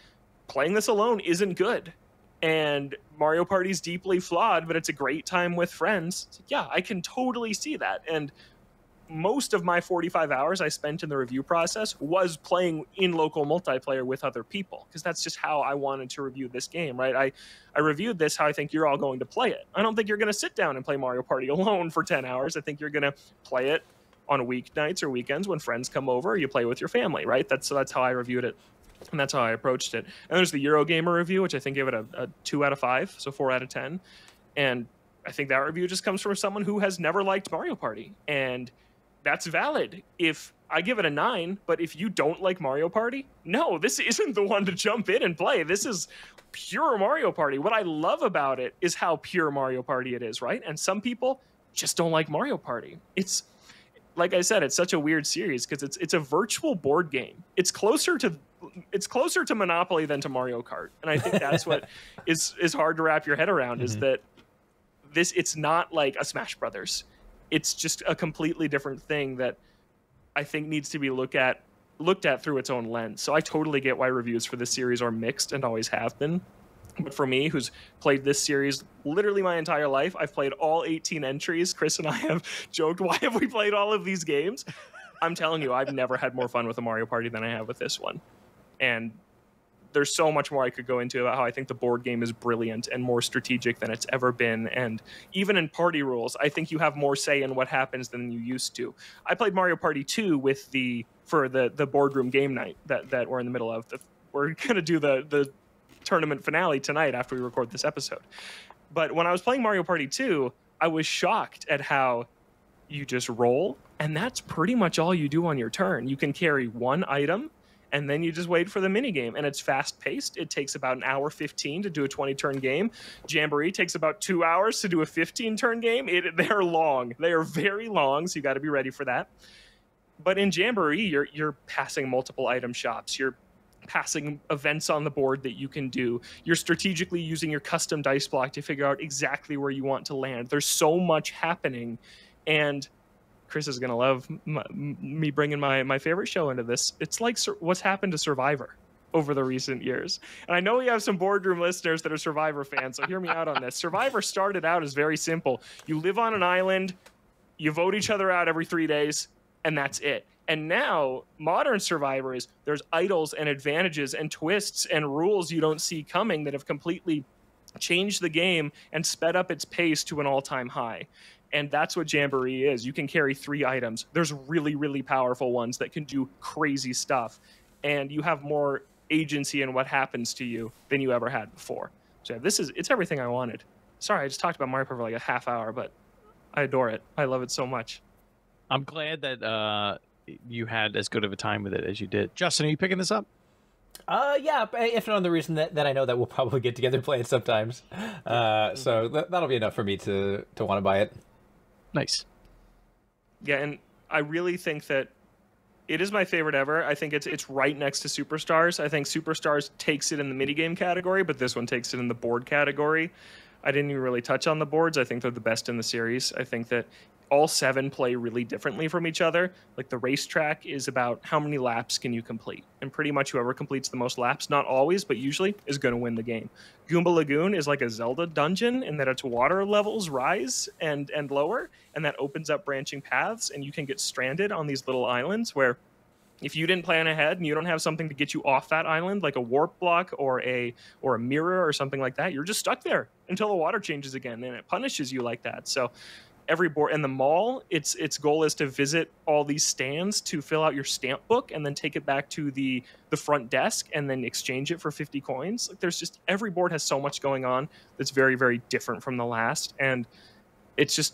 playing this alone isn't good, and Mario Party's deeply flawed, but it's a great time with friends. It's like, yeah, I can totally see that. And most of my 45 hours I spent in the review process was playing in local multiplayer with other people, because that's just how I wanted to review this game, right? I reviewed this how I think you're all going to play it. I don't think you're going to sit down and play Mario Party alone for 10 hours. I think you're going to play it on weeknights or weekends when friends come over. You play with your family, right? That's how I reviewed it, and that's how I approached it. And there's the Eurogamer review, which I think gave it a 2 out of 5, so 4 out of 10. And I think that review just comes from someone who has never liked Mario Party, and that's valid. If I give it a 9, but if you don't like Mario Party, no, this isn't the one to jump in and play. This is pure Mario Party. What I love about it is how pure Mario Party it is, right? And some people just don't like Mario Party. It's, like I said, it's such a weird series because it's a virtual board game. It's closer to Monopoly than to Mario Kart, and I think that's what is hard to wrap your head around. Is that it's not like a Smash Brothers. It's just a completely different thing that I think needs to be looked at through its own lens. So I totally get why reviews for this series are mixed and always have been. But for me, who's played this series literally my entire life, I've played all 18 entries. Chris and I have joked, why have we played all of these games? I'm telling you, I've never had more fun with a Mario Party than I have with this one. And there's so much more I could go into about how I think the board game is brilliant and more strategic than it's ever been. And even in party rules, I think you have more say in what happens than you used to. I played Mario Party 2 for the Boardroom game night that we're in the middle of. We're going to do the tournament finale tonight after we record this episode. But when I was playing Mario Party 2, I was shocked at how you just roll, and that's pretty much all you do on your turn. You can carry one item, and then you just wait for the minigame. And it's fast-paced. It takes about an hour 15 to do a 20-turn game. Jamboree takes about 2 hours to do a 15-turn game. They're long. They are very long, so you got to be ready for that. But in Jamboree, you're passing multiple item shops. You're passing events on the board that you can do. You're strategically using your custom dice block to figure out exactly where you want to land. There's so much happening, and Chris is going to love me bringing my favorite show into this. It's like what's happened to Survivor over the recent years. And I know we have some Boardroom listeners that are Survivor fans, so hear me out on this. Survivor started out as very simple. You live on an island, you vote each other out every 3 days, and that's it. And now, modern Survivor is there's idols and advantages and twists and rules you don't see coming that have completely changed the game and sped up its pace to an all-time high. And that's what Jamboree is. You can carry 3 items. There's really, really powerful ones that can do crazy stuff. And you have more agency in what happens to you than you ever had before. So it's everything I wanted. Sorry, I just talked about Mario Party for like a half hour, but I adore it. I love it so much. I'm glad that you had as good of a time with it as you did. Justin, are you picking this up? Yeah, if not on the reason that I know that we'll probably get together and play it sometimes. So that'll be enough for me to want to buy it. Nice. Yeah, and I really think that it is my favorite ever. I think it's right next to Superstars. I think Superstars takes it in the minigame category, but this one takes it in the board category. I didn't even really touch on the boards. I think they're the best in the series. I think that all 7 play really differently from each other. Like the racetrack is about how many laps can you complete. And pretty much whoever completes the most laps, not always, but usually, is going to win the game. Goomba Lagoon is like a Zelda dungeon in that its water levels rise and lower, and that opens up branching paths, and you can get stranded on these little islands where if you didn't plan ahead and you don't have something to get you off that island, like a warp block or a mirror or something like that, you're just stuck there until the water changes again, and it punishes you like that. So every board in the mall, its goal is to visit all these stands to fill out your stamp book and then take it back to the front desk and then exchange it for 50 coins. Like there's just every board has so much going on that's very, very different from the last, and it's just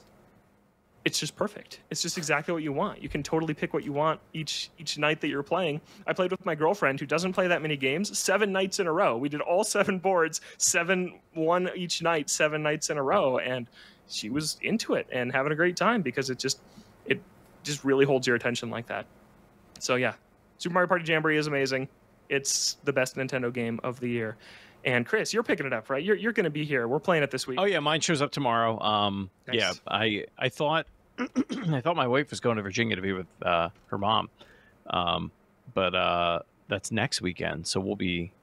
perfect. It's just exactly what you want. You can totally pick what you want each night that you're playing. I played with my girlfriend who doesn't play that many games 7 nights in a row. We did all 7 boards, 1 each night, 7 nights in a row, and she was into it and having a great time because it just really holds your attention like that. So yeah, Super Mario Party Jamboree is amazing. It's the best Nintendo game of the year. And Chris, you're picking it up, right? You're going to be here. We're playing it this week. Oh yeah, mine shows up tomorrow. Nice. Yeah, I thought I thought my wife was going to Virginia to be with her mom, but that's next weekend. So we'll be,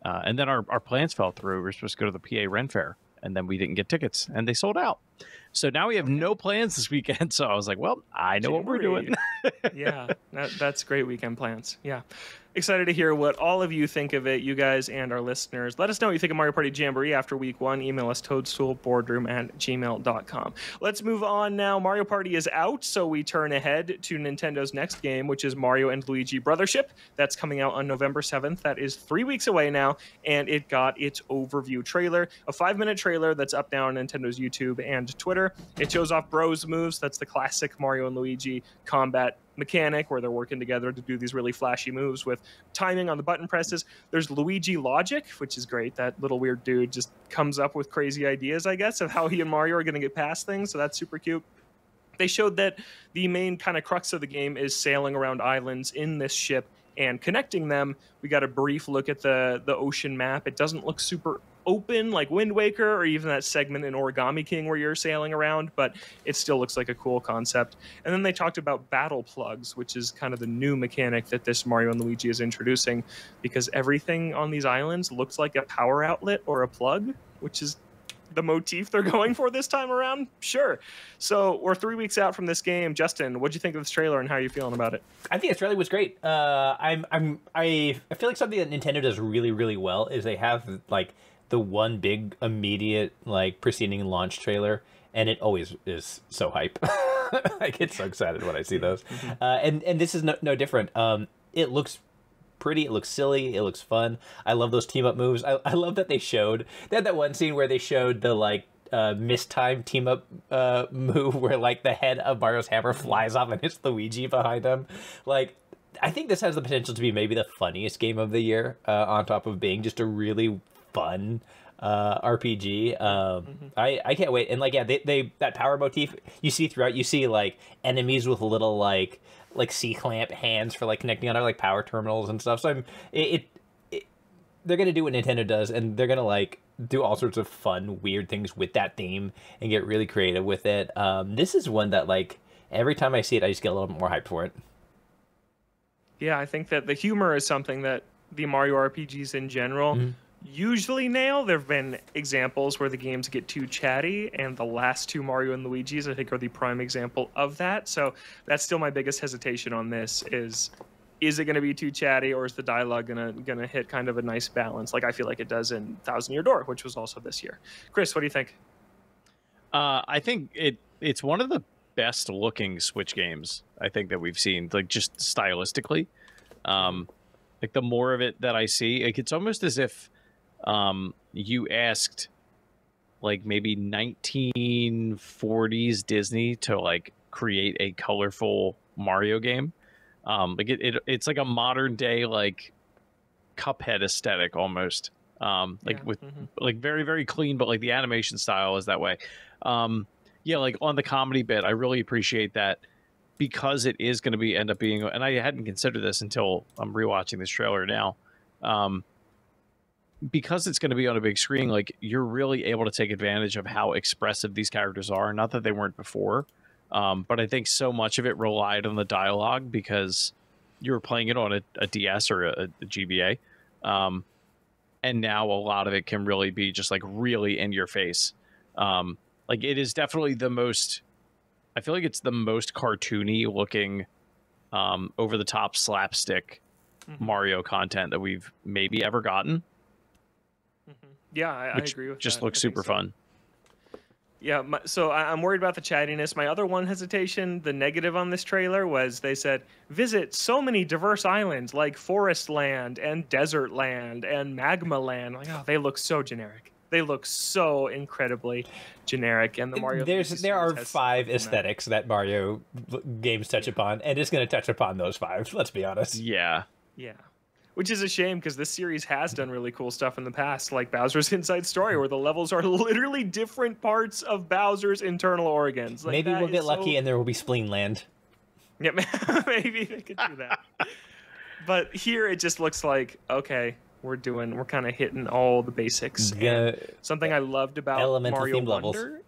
and then our plans fell through. We were supposed to go to the PA Ren Fair, and then we didn't get tickets, and they sold out. So now we have no plans this weekend. So I was like, well, I know what we're doing. Yeah, that's great weekend plans. Yeah. Excited to hear what all of you think of it, you guys and our listeners. Let us know what you think of Mario Party Jamboree after week 1. Email us toadstoolboardroom@gmail.com. Let's move on now. Mario Party is out, so we turn ahead to Nintendo's next game, which is Mario and Luigi Brothership. That's coming out on November 7th. That is 3 weeks away now, and it got its overview trailer, a 5-minute trailer that's up now on Nintendo's YouTube and Twitter. It shows off Bros moves. That's the classic Mario and Luigi combat mechanic where they're working together to do these really flashy moves with timing on the button presses. There's Luigi logic, which is great. That little weird dude just comes up with crazy ideas, I guess, of how he and Mario are going to get past things, so that's super cute. They showed that the main kind of crux of the game is sailing around islands in this ship and connecting them. We got a brief look at the ocean map. It doesn't look super open like Wind Waker or even that segment in Origami King where you're sailing around, but it still looks like a cool concept. And then they talked about battle plugs, which is kind of the new mechanic that this Mario and Luigi is introducing, because everything on these islands looks like a power outlet or a plug, which is the motif they're going for this time around. Sure. So we're 3 weeks out from this game. Justin, what'd you think of this trailer and how are you feeling about it? I think this trailer was great. I feel like something that Nintendo does really, really well is they have like the one big immediate like preceding launch trailer, and it always is so hype. I get so excited when I see those. And this is no different. It looks pretty, it looks silly, it looks fun. I love those team up moves. I love that they had that one scene where they showed the like mistimed team up move where like the head of Mario's hammer flies off and hits Luigi behind him. Like, I think this has the potential to be maybe the funniest game of the year, on top of being just a really fun RPG. I can't wait. And like, yeah, they that power motif you see throughout. You see like enemies with little like C-clamp hands for like connecting other like power terminals and stuff. So they're gonna do what Nintendo does, and they're gonna like do all sorts of fun, weird things with that theme and get really creative with it. This is one that like every time I see it, I just get a little bit more hyped for it. Yeah, I think that the humor is something that the Mario RPGs in general usually nail. There have been examples where the games get too chatty, and the last two Mario and Luigi's, I think, are the prime example of that. So that's still my biggest hesitation on this is it going to be too chatty, or is the dialogue gonna hit kind of a nice balance like I feel like it does in Thousand Year Door, which was also this year. Chris, what do you think? I think it's one of the best looking Switch games I think that we've seen, like just stylistically. Like the more of it that I see, like, it's almost as if you asked like maybe 1940s Disney to like create a colorful Mario game. Like it's like a modern day like Cuphead aesthetic almost. With like very, very clean, but like the animation style is that way. Yeah, like on the comedy bit, I really appreciate that, because it is going to end up being, and I hadn't considered this until I'm rewatching this trailer now. Because it's going to be on a big screen, like you're really able to take advantage of how expressive these characters are. Not that they weren't before, but I think so much of it relied on the dialogue because you were playing it on a DS or a GBA. And now a lot of it can really be just like really in your face. Like it is definitely I feel like it's the most cartoony looking, over the top slapstick Mario content that we've maybe ever gotten. Yeah, I agree with that. Just looks super fun. Yeah, so I'm worried about the chattiness. My other one hesitation, the negative on this trailer, was they said, visit so many diverse islands like Forest Land and Desert Land and Magma Land. Like, oh, they look so generic. They look so incredibly generic. And the Mario there are 5 aesthetics that Mario games touch upon, and it's going to touch upon those 5. Let's be honest. Yeah. Yeah. Which is a shame, because this series has done really cool stuff in the past, like Bowser's Inside Story, where the levels are literally different parts of Bowser's internal organs. Like, maybe we'll get lucky and there will be Spleen Land. Yeah, maybe they could do that. But here it just looks like, okay, we're kind of hitting all the basics. Something I loved about Mario Wonder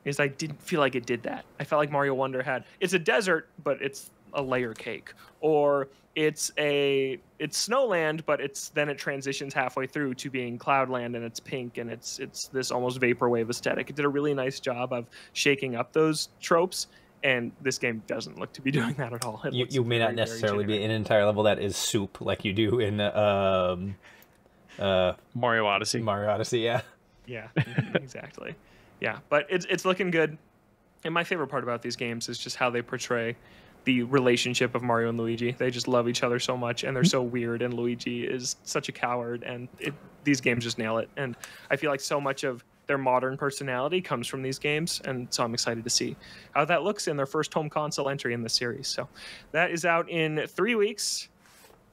is I didn't feel like it did that. I felt like Mario Wonder it's a desert, but it's a layer cake, or it's Snowland, but then it transitions halfway through to being Cloudland, and it's pink, and it's this almost vaporwave aesthetic. It did a really nice job of shaking up those tropes, and this game doesn't look to be doing that at all. You may not necessarily be an entire level that is soup like you do in Mario Odyssey. Mario Odyssey, yeah. Yeah, exactly. Yeah, but it's looking good. And my favorite part about these games is just how they portray the relationship of Mario and Luigi. They just love each other so much, and they're so weird, and Luigi is such a coward, and these games just nail it. And I feel like so much of their modern personality comes from these games, and so I'm excited to see how that looks in their first home console entry in the series. So that is out in 3 weeks.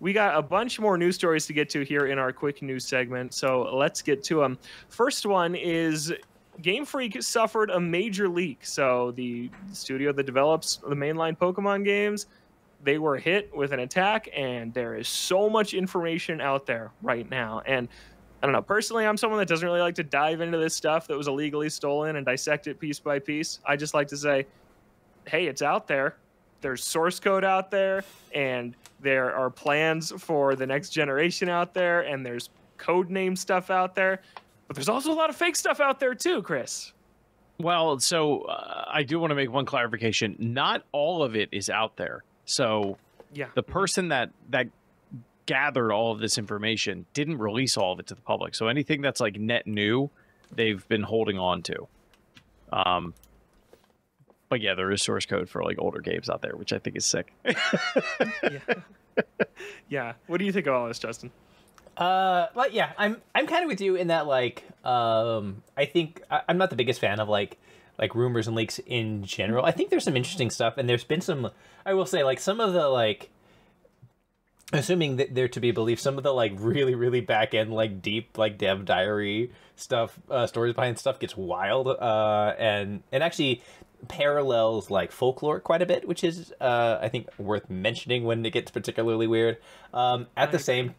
We got a bunch more news stories to get to here in our quick news segment, so let's get to them. First one is Game Freak suffered a major leak. So the studio that develops the mainline Pokemon games, they were hit with an attack, and there is so much information out there right now. And I don't know, personally, I'm someone that doesn't really like to dive into this stuff that was illegally stolen and dissect it piece by piece. I just like to say, hey, it's out there. There's source code out there, and there are plans for the next generation out there, and there's code name stuff out there. But there's also a lot of fake stuff out there too, Chris. Well, so I do want to make one clarification. Not all of it is out there. So yeah, the person that gathered all of this information didn't release all of it to the public. So anything that's like net new, they've been holding on to. But yeah, there is source code for like older games out there, which I think is sick. Yeah. What do you think of all this, Justin? But yeah, I'm kind of with you in that, like, I think I'm not the biggest fan of like rumors and leaks in general. I think there's some interesting stuff, and there's been some, I will say, like, some of the, like, assuming that they're to be believed, some of the like really, really back end, like deep, like dev diary stuff, stories behind stuff gets wild, and actually parallels like folklore quite a bit, which is I think worth mentioning when it gets particularly weird. At the same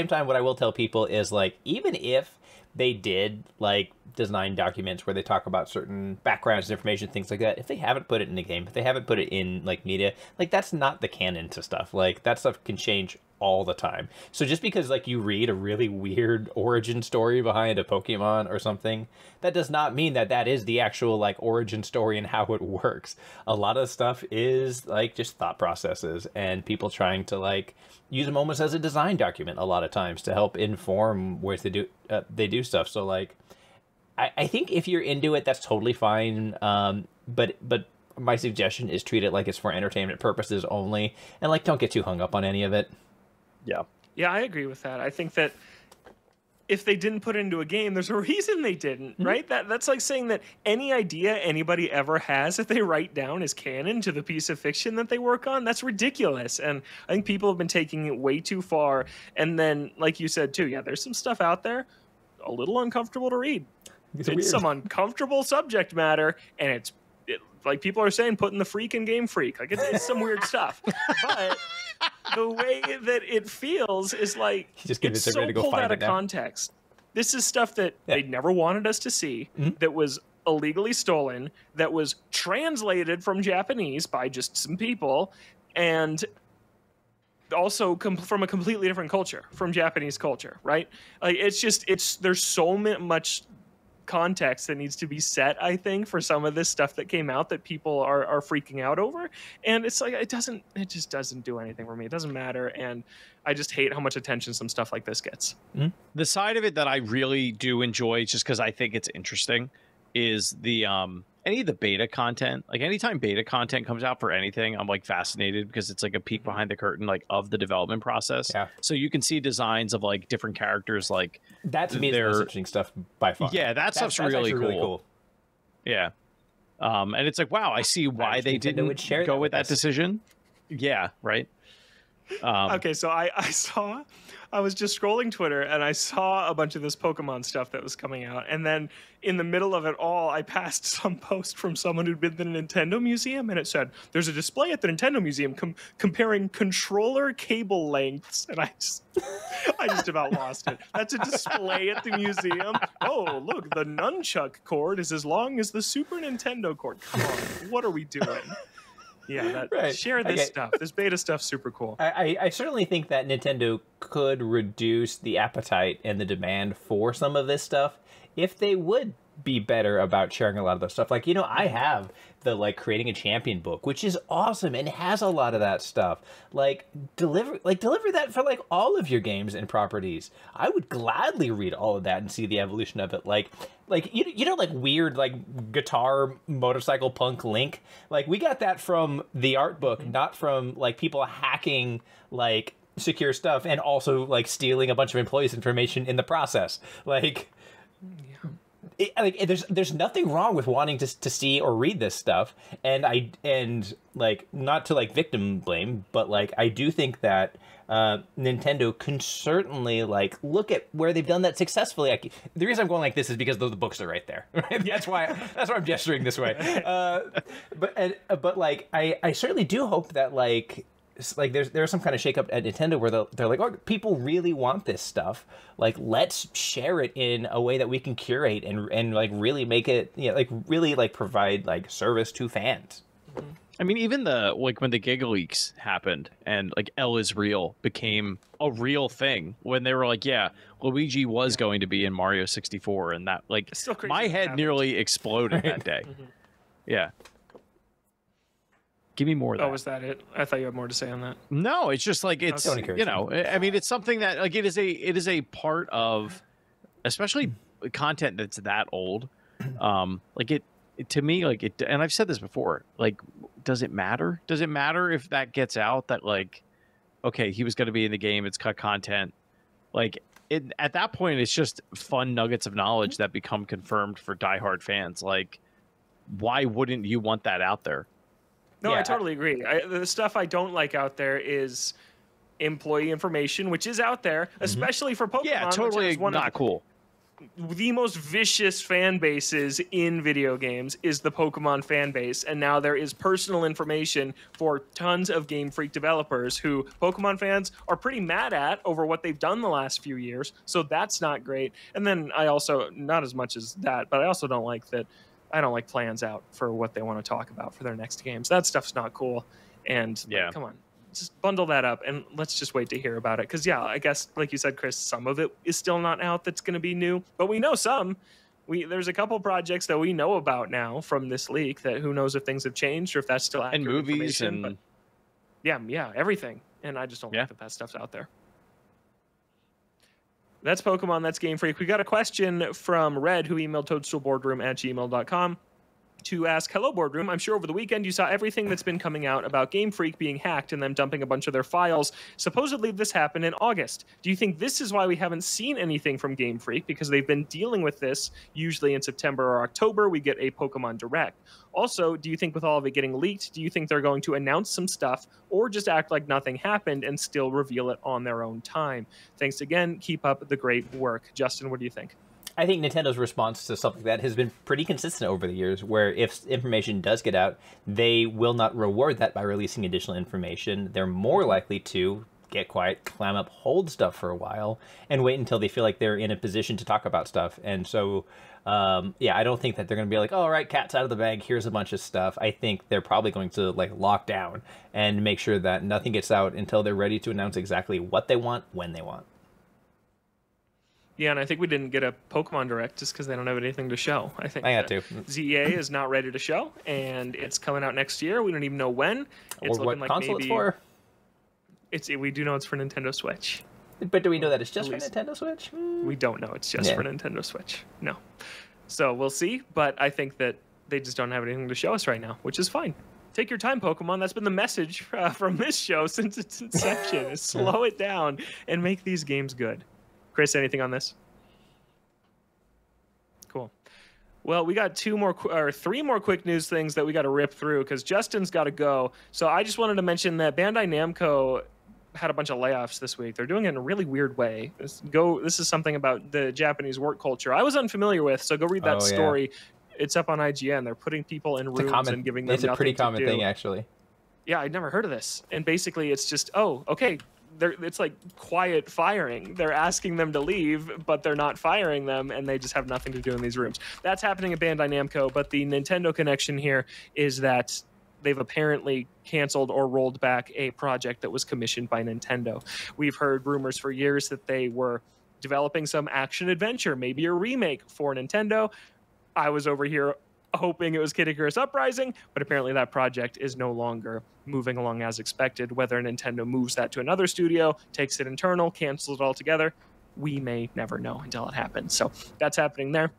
time, what I will tell people is, like, even if they did like design documents where they talk about certain backgrounds, information, things like that, if they haven't put it in the game, if they haven't put it in like media, like that's not the canon to stuff. Like that stuff can change all the time. So just because like you read a really weird origin story behind a Pokemon or something, that does not mean that that is the actual like origin story and how it works. A lot of stuff is like just thought processes and people trying to like use them almost as a design document a lot of times to help inform where they do stuff. So like I think if you're into it, that's totally fine. But my suggestion is treat it like it's for entertainment purposes only, and like don't get too hung up on any of it. Yeah, I agree with that. I think that if they didn't put it into a game, there's a reason they didn't, right? That's like saying that any idea anybody ever has that they write down is canon to the piece of fiction that they work on. That's ridiculous. And I think people have been taking it way too far. And then, like you said too, yeah, there's some stuff out there a little uncomfortable to read. It's some uncomfortable subject matter, and like people are saying, putting the freak in Game Freak. Like it's some weird stuff. But the way that it feels is like it's so pulled out of context. This is stuff that they never wanted us to see, that was illegally stolen, that was translated from Japanese by just some people, and also from a completely different culture, from Japanese culture, right? Like there's so much context that needs to be set, I think, for some of this stuff that came out that people are freaking out over, and it's like it just doesn't do anything for me. It doesn't matter, and I just hate how much attention some stuff like this gets. The side of it that I really do enjoy, just because I think it's interesting, is the any of the beta content. Like anytime beta content comes out for anything, I'm like fascinated because it's like a peek behind the curtain, like of the development process. Yeah. So you can see designs of like different characters. Like that to me is the most interesting stuff by far. Yeah, that stuff's really cool. Yeah. And it's like, wow, I see why they didn't go with that decision. Yeah. Right. Okay, so I was just scrolling Twitter and I saw a bunch of this Pokemon stuff that was coming out, and then in the middle of it all, I passed some post from someone who'd been to the Nintendo Museum, and it said, "There's a display at the Nintendo Museum comparing controller cable lengths," and I just about lost it. That's a display at the museum. Oh, look, the nunchuck cord is as long as the Super Nintendo cord. Come on, what are we doing? Yeah, Right. Share this stuff. This beta stuff's super cool. I certainly think that Nintendo could reduce the appetite and the demand for some of this stuff if they would be better about sharing a lot of the stuff. Like, I have the creating a champion book, which is awesome and has a lot of that stuff. Deliver that for all of your games and properties. I would gladly read all of that and see the evolution of it. Weird guitar motorcycle punk Link. We got that from the art book, not from people hacking secure stuff and also stealing a bunch of employees' information in the process. There's nothing wrong with wanting to see or read this stuff, and not to victim blame, but I do think that Nintendo can certainly look at where they've done that successfully. The reason I'm going like this is because the books are right there. Right? That's why I'm gesturing this way. I certainly do hope that there's some kind of shakeup at Nintendo where they're like, oh, people really want this stuff. Let's share it in a way that we can curate and really make it, really provide service to fans. I mean, even when the Giga Leaks happened and L is real became a real thing, when they were yeah, Luigi was going to be in Mario 64, and that my head nearly exploded that day. Yeah. Give me more of that. Oh, was that it? I thought you had more to say on that. No, it's just it's I mean, it's something that it is a part of, especially content that's that old. To me, and I've said this before, does it matter? Does it matter if that gets out that okay, he was going to be in the game, it's cut content. At that point, it's just fun nuggets of knowledge that become confirmed for diehard fans. Why wouldn't you want that out there? No, yeah, I totally agree. The stuff I don't like out there is employee information, which is out there, especially for Pokemon. Yeah, totally which is not cool. The most vicious fan bases in video games is the Pokemon fan base, and now there is personal information for tons of Game Freak developers who Pokemon fans are pretty mad at over what they've done the last few years, so that's not great. And then I also, not as much as that, but I also don't like that. I don't like plans out for what they want to talk about for their next games. That stuff's not cool. And come on, just bundle that up and let's just wait to hear about it. Because I guess like you said, Chris, some of it is still not out that's going to be new, but we know some. There's a couple projects that we know about now from this leak that who knows if things have changed or if that's still accurate and movies information. And yeah, everything. And I just don't like that stuff's out there. That's Pokemon, that's Game Freak. We got a question from Red, who emailed toadstoolboardroom@gmail.com to ask, hello, Boardroom. I'm sure over the weekend you saw everything that's been coming out about Game Freak being hacked and them dumping a bunch of their files. Supposedly this happened in August. Do you think this is why we haven't seen anything from Game Freak? Because they've been dealing with this usually in September or October. We get a Pokemon Direct. Also, do you think with all of it getting leaked, do you think they're going to announce some stuff or just act like nothing happened and still reveal it on their own time? Thanks again. Keep up the great work. Justin, what do you think? I think Nintendo's response to something like that has been pretty consistent over the years, where if information does get out, they will not reward that by releasing additional information. They're more likely to get quiet, clam up, hold stuff for a while, and wait until they feel like they're in a position to talk about stuff. And so, I don't think that they're going to be like, oh, all right, cat's out of the bag, here's a bunch of stuff. I think they're probably going to lock down and make sure that nothing gets out until they're ready to announce exactly what they want, when they want. Yeah, and I think we didn't get a Pokemon Direct just because they don't have anything to show. I think I got to. ZEA is not ready to show, and it's coming out next year. We don't even know when. It's or what like console it's for. We do know it's for Nintendo Switch. But do we know that it's just for Nintendo Switch? We don't know it's just for Nintendo Switch. No. So we'll see, but I think that they just don't have anything to show us right now, which is fine. Take your time, Pokemon. That's been the message from this show since its inception, is slow it down and make these games good. Chris, anything on this? Cool. Well, we got three more quick news things that we got to rip through because Justin's got to go. So I just wanted to mention that Bandai Namco had a bunch of layoffs this week. They're doing it in a really weird way. This is something about the Japanese work culture I was unfamiliar with, so go read that story. Yeah. It's up on IGN. They're putting people in rooms and giving them nothing to do. It's a pretty common thing, actually. Yeah, I'd never heard of this. And basically, it's just, okay, it's like quiet firing. They're asking them to leave, but they're not firing them, and they just have nothing to do in these rooms. That's happening at Bandai Namco, but the Nintendo connection here is that they've apparently canceled or rolled back a project that was commissioned by Nintendo. We've heard rumors for years that they were developing some action adventure, maybe a remake for Nintendo. I was over here hoping it was Kid Icarus Uprising, but apparently that project is no longer moving along as expected. Whether Nintendo moves that to another studio, takes it internal, cancels it altogether, we may never know until it happens. So that's happening there.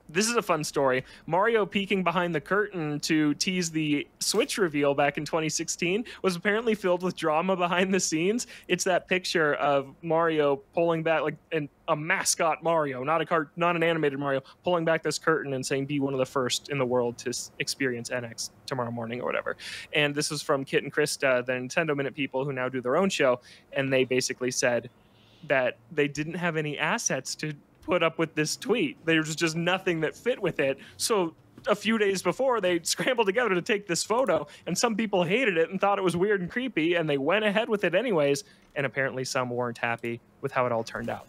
This is a fun story. Mario peeking behind the curtain to tease the Switch reveal back in 2016 was apparently filled with drama behind the scenes. It's that picture of Mario pulling back, like a mascot Mario, not an animated Mario, pulling back this curtain and saying, "Be one of the first in the world to experience NX tomorrow morning," or whatever. And this was from Kit and Krista, the Nintendo Minute people who now do their own show, and they basically said that they didn't have any assets to put up with this tweet. There was just nothing that fit with it. So a few days before, they scrambled together to take this photo, and some people hated it and thought it was weird and creepy, and they went ahead with it anyways, and apparently some weren't happy with how it all turned out.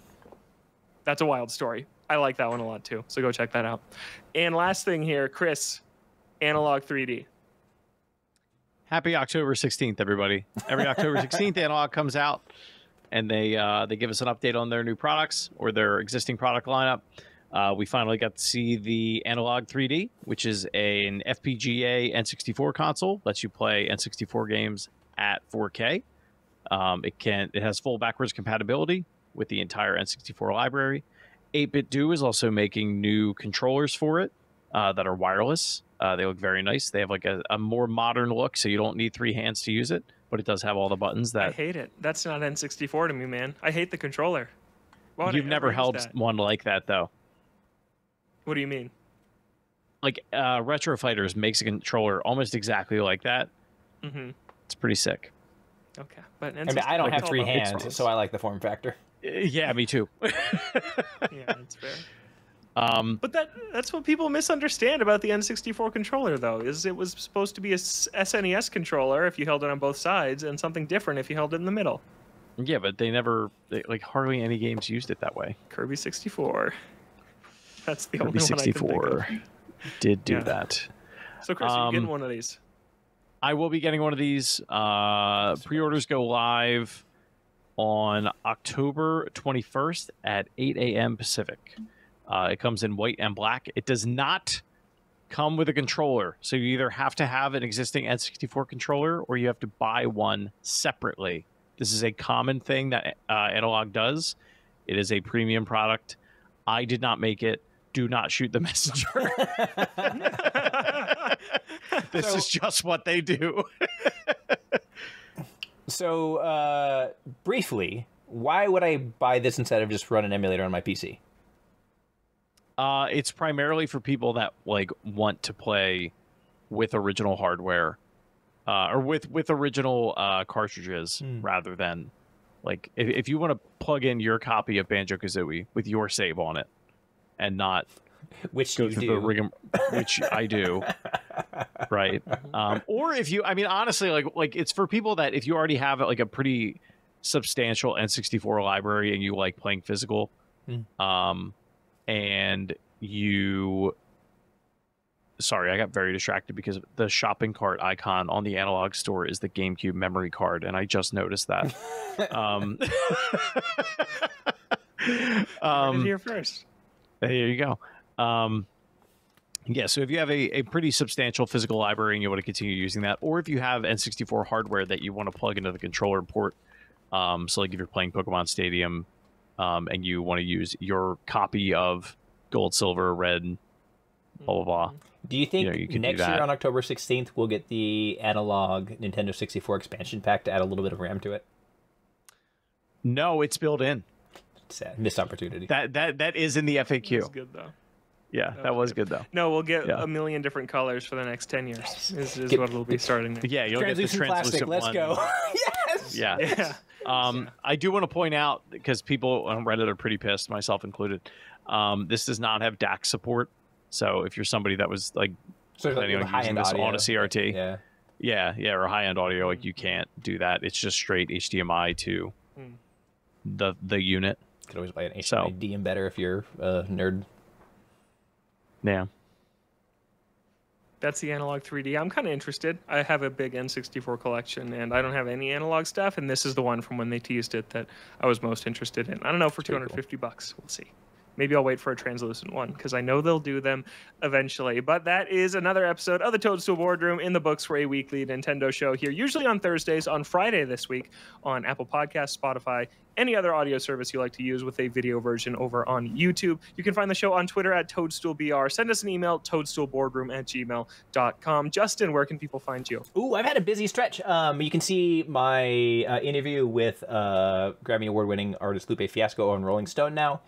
That's a wild story. I like that one a lot too, so go check that out. And last thing here, Chris, Analog 3D. Happy October 16th, everybody. Every October 16th, Analog comes out, and they give us an update on their new products or their existing product lineup. We finally got to see the Analog 3D, which is an FPGA N64 console. Lets you play N64 games at 4K. It has full backwards compatibility with the entire N64 library. 8BitDo is also making new controllers for it that are wireless. They look very nice. They have like a more modern look, so you don't need 3 hands to use it. But it does have all the buttons that... I hate it. That's not N64 to me, man. I hate the controller. You've never held one like that, though. What do you mean? Like, Retro Fighters makes a controller almost exactly like that. Mm-hmm. It's pretty sick. Okay. But I don't have 3 hands, so I like the form factor. Yeah, me too. Yeah, that's fair. But that's what people misunderstand about the N64 controller, though, is it was supposed to be a SNES controller if you held it on both sides, and something different if you held it in the middle. Yeah, but like hardly any games used it that way. Kirby 64. That's the Kirby only 64 one I can think of. Did do that. So, Chris, are you getting one of these? I will be getting one of these. Pre-orders go live on October 21st at 8 a.m. Pacific. It comes in white and black. It does not come with a controller. So you either have to have an existing N64 controller or you have to buy one separately. This is a common thing that Analog does. It is a premium product. I did not make it. Do not shoot the messenger. This is just what they do. So, briefly, why would I buy this instead of just run an emulator on my PC? It's primarily for people that want to play with original hardware, or with original cartridges, rather than if you want to plug in your copy of Banjo-Kazooie with your save on it, and not which you do, which I do, right? Or if you, honestly, it's for people that if you already have a pretty substantial N64 library and you like playing physical, and sorry, I got very distracted because the shopping cart icon on the Analog store is the GameCube memory card, and I just noticed that. Here first. There you go. Yeah, so if you have a pretty substantial physical library and you want to continue using that, or if you have N64 hardware that you want to plug into the controller port, so if you're playing Pokemon Stadium, and you want to use your copy of Gold, Silver, Red, blah, blah, blah. Do you think you next year on October 16th we'll get the Analog Nintendo 64 expansion pack to add a little bit of RAM to it? No, it's built in. Sad. Missed opportunity. That is in the FAQ. That's good, though. Yeah, that was good, though. No, we'll get a million different colors for the next 10 years. Is what it'll be starting next. Yeah, you'll get the translucent Let's one. go. Yes! Yeah. I do want to point out, because people on Reddit are pretty pissed, myself included, this does not have DAC support. So if you're somebody that was planning on using this on a CRT, or high-end audio, you can't do that. It's just straight HDMI to the unit. You could always buy an HDMI DM better if you're a nerd. Yeah. That's the Analog 3D. I'm kind of interested. I have a big N64 collection, and I don't have any analog stuff, and this is the one from when they teased it that I was most interested in. I don't know, for $250 bucks. We'll see. Maybe I'll wait for a translucent one, because I know they'll do them eventually. But that is another episode of the Toadstool Boardroom in the books for a weekly Nintendo show here, usually on Thursdays, on Friday this week on Apple Podcasts, Spotify, any other audio service you like to use, with a video version over on YouTube. You can find the show on Twitter at ToadstoolBR. Send us an email, toadstoolboardroom@gmail.com. Justin, where can people find you? Ooh, I've had a busy stretch. You can see my interview with Grammy Award-winning artist Lupe Fiasco on Rolling Stone now.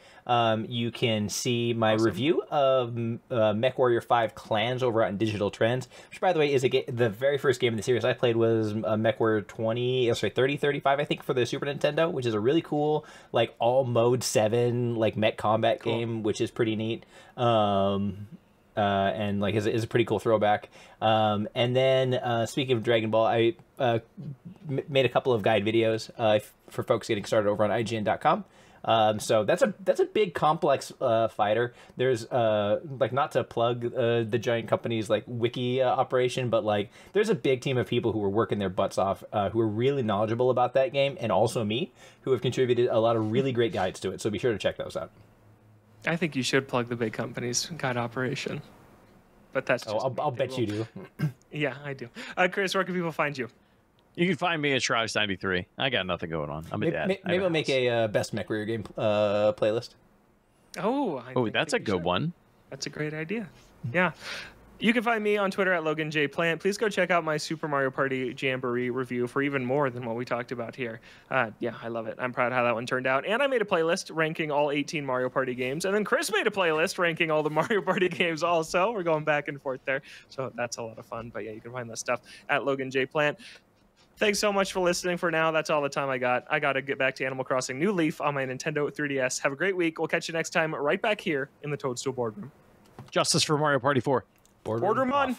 You can see my review of MechWarrior 5 Clans over on Digital Trends, which, by the way, is the very first game in the series I played was MechWarrior 3035, I think, for the Super Nintendo, which is a really cool, like, all mode 7, like, mech combat game, which is pretty neat. And like is a pretty cool throwback. And then speaking of Dragon Ball, I made a couple of guide videos for folks getting started over on IGN.com. So that's a big complex fighter. There's like, not to plug the giant company's like wiki operation, but like there's a big team of people who are working their butts off, who are really knowledgeable about that game, and also me, who have contributed a lot of really great guides to it. So be sure to check those out. I think you should plug the big company's guide operation, but that's just I'll bet you do. Yeah, I do. Chris, where can people find you? You can find me at Shrouds93. I got nothing going on. I'm a dad. Maybe I'll make a best MechWarrior game playlist. Oh, that's a good one. That's a great idea. Yeah. You can find me on Twitter at Logan J. Plant. Please go check out my Super Mario Party Jamboree review for even more than what we talked about here. Yeah, I love it. I'm proud of how that one turned out. And I made a playlist ranking all 18 Mario Party games. And then Chris made a playlist ranking all the Mario Party games also. We're going back and forth there. So that's a lot of fun. But yeah, you can find that stuff at Logan J. Plant. Thanks so much for listening. For now, that's all the time I got. I got to get back to Animal Crossing New Leaf on my Nintendo 3DS. Have a great week. We'll catch you next time right back here in the Toadstool Boardroom. Justice for Mario Party 4. Boardroom on.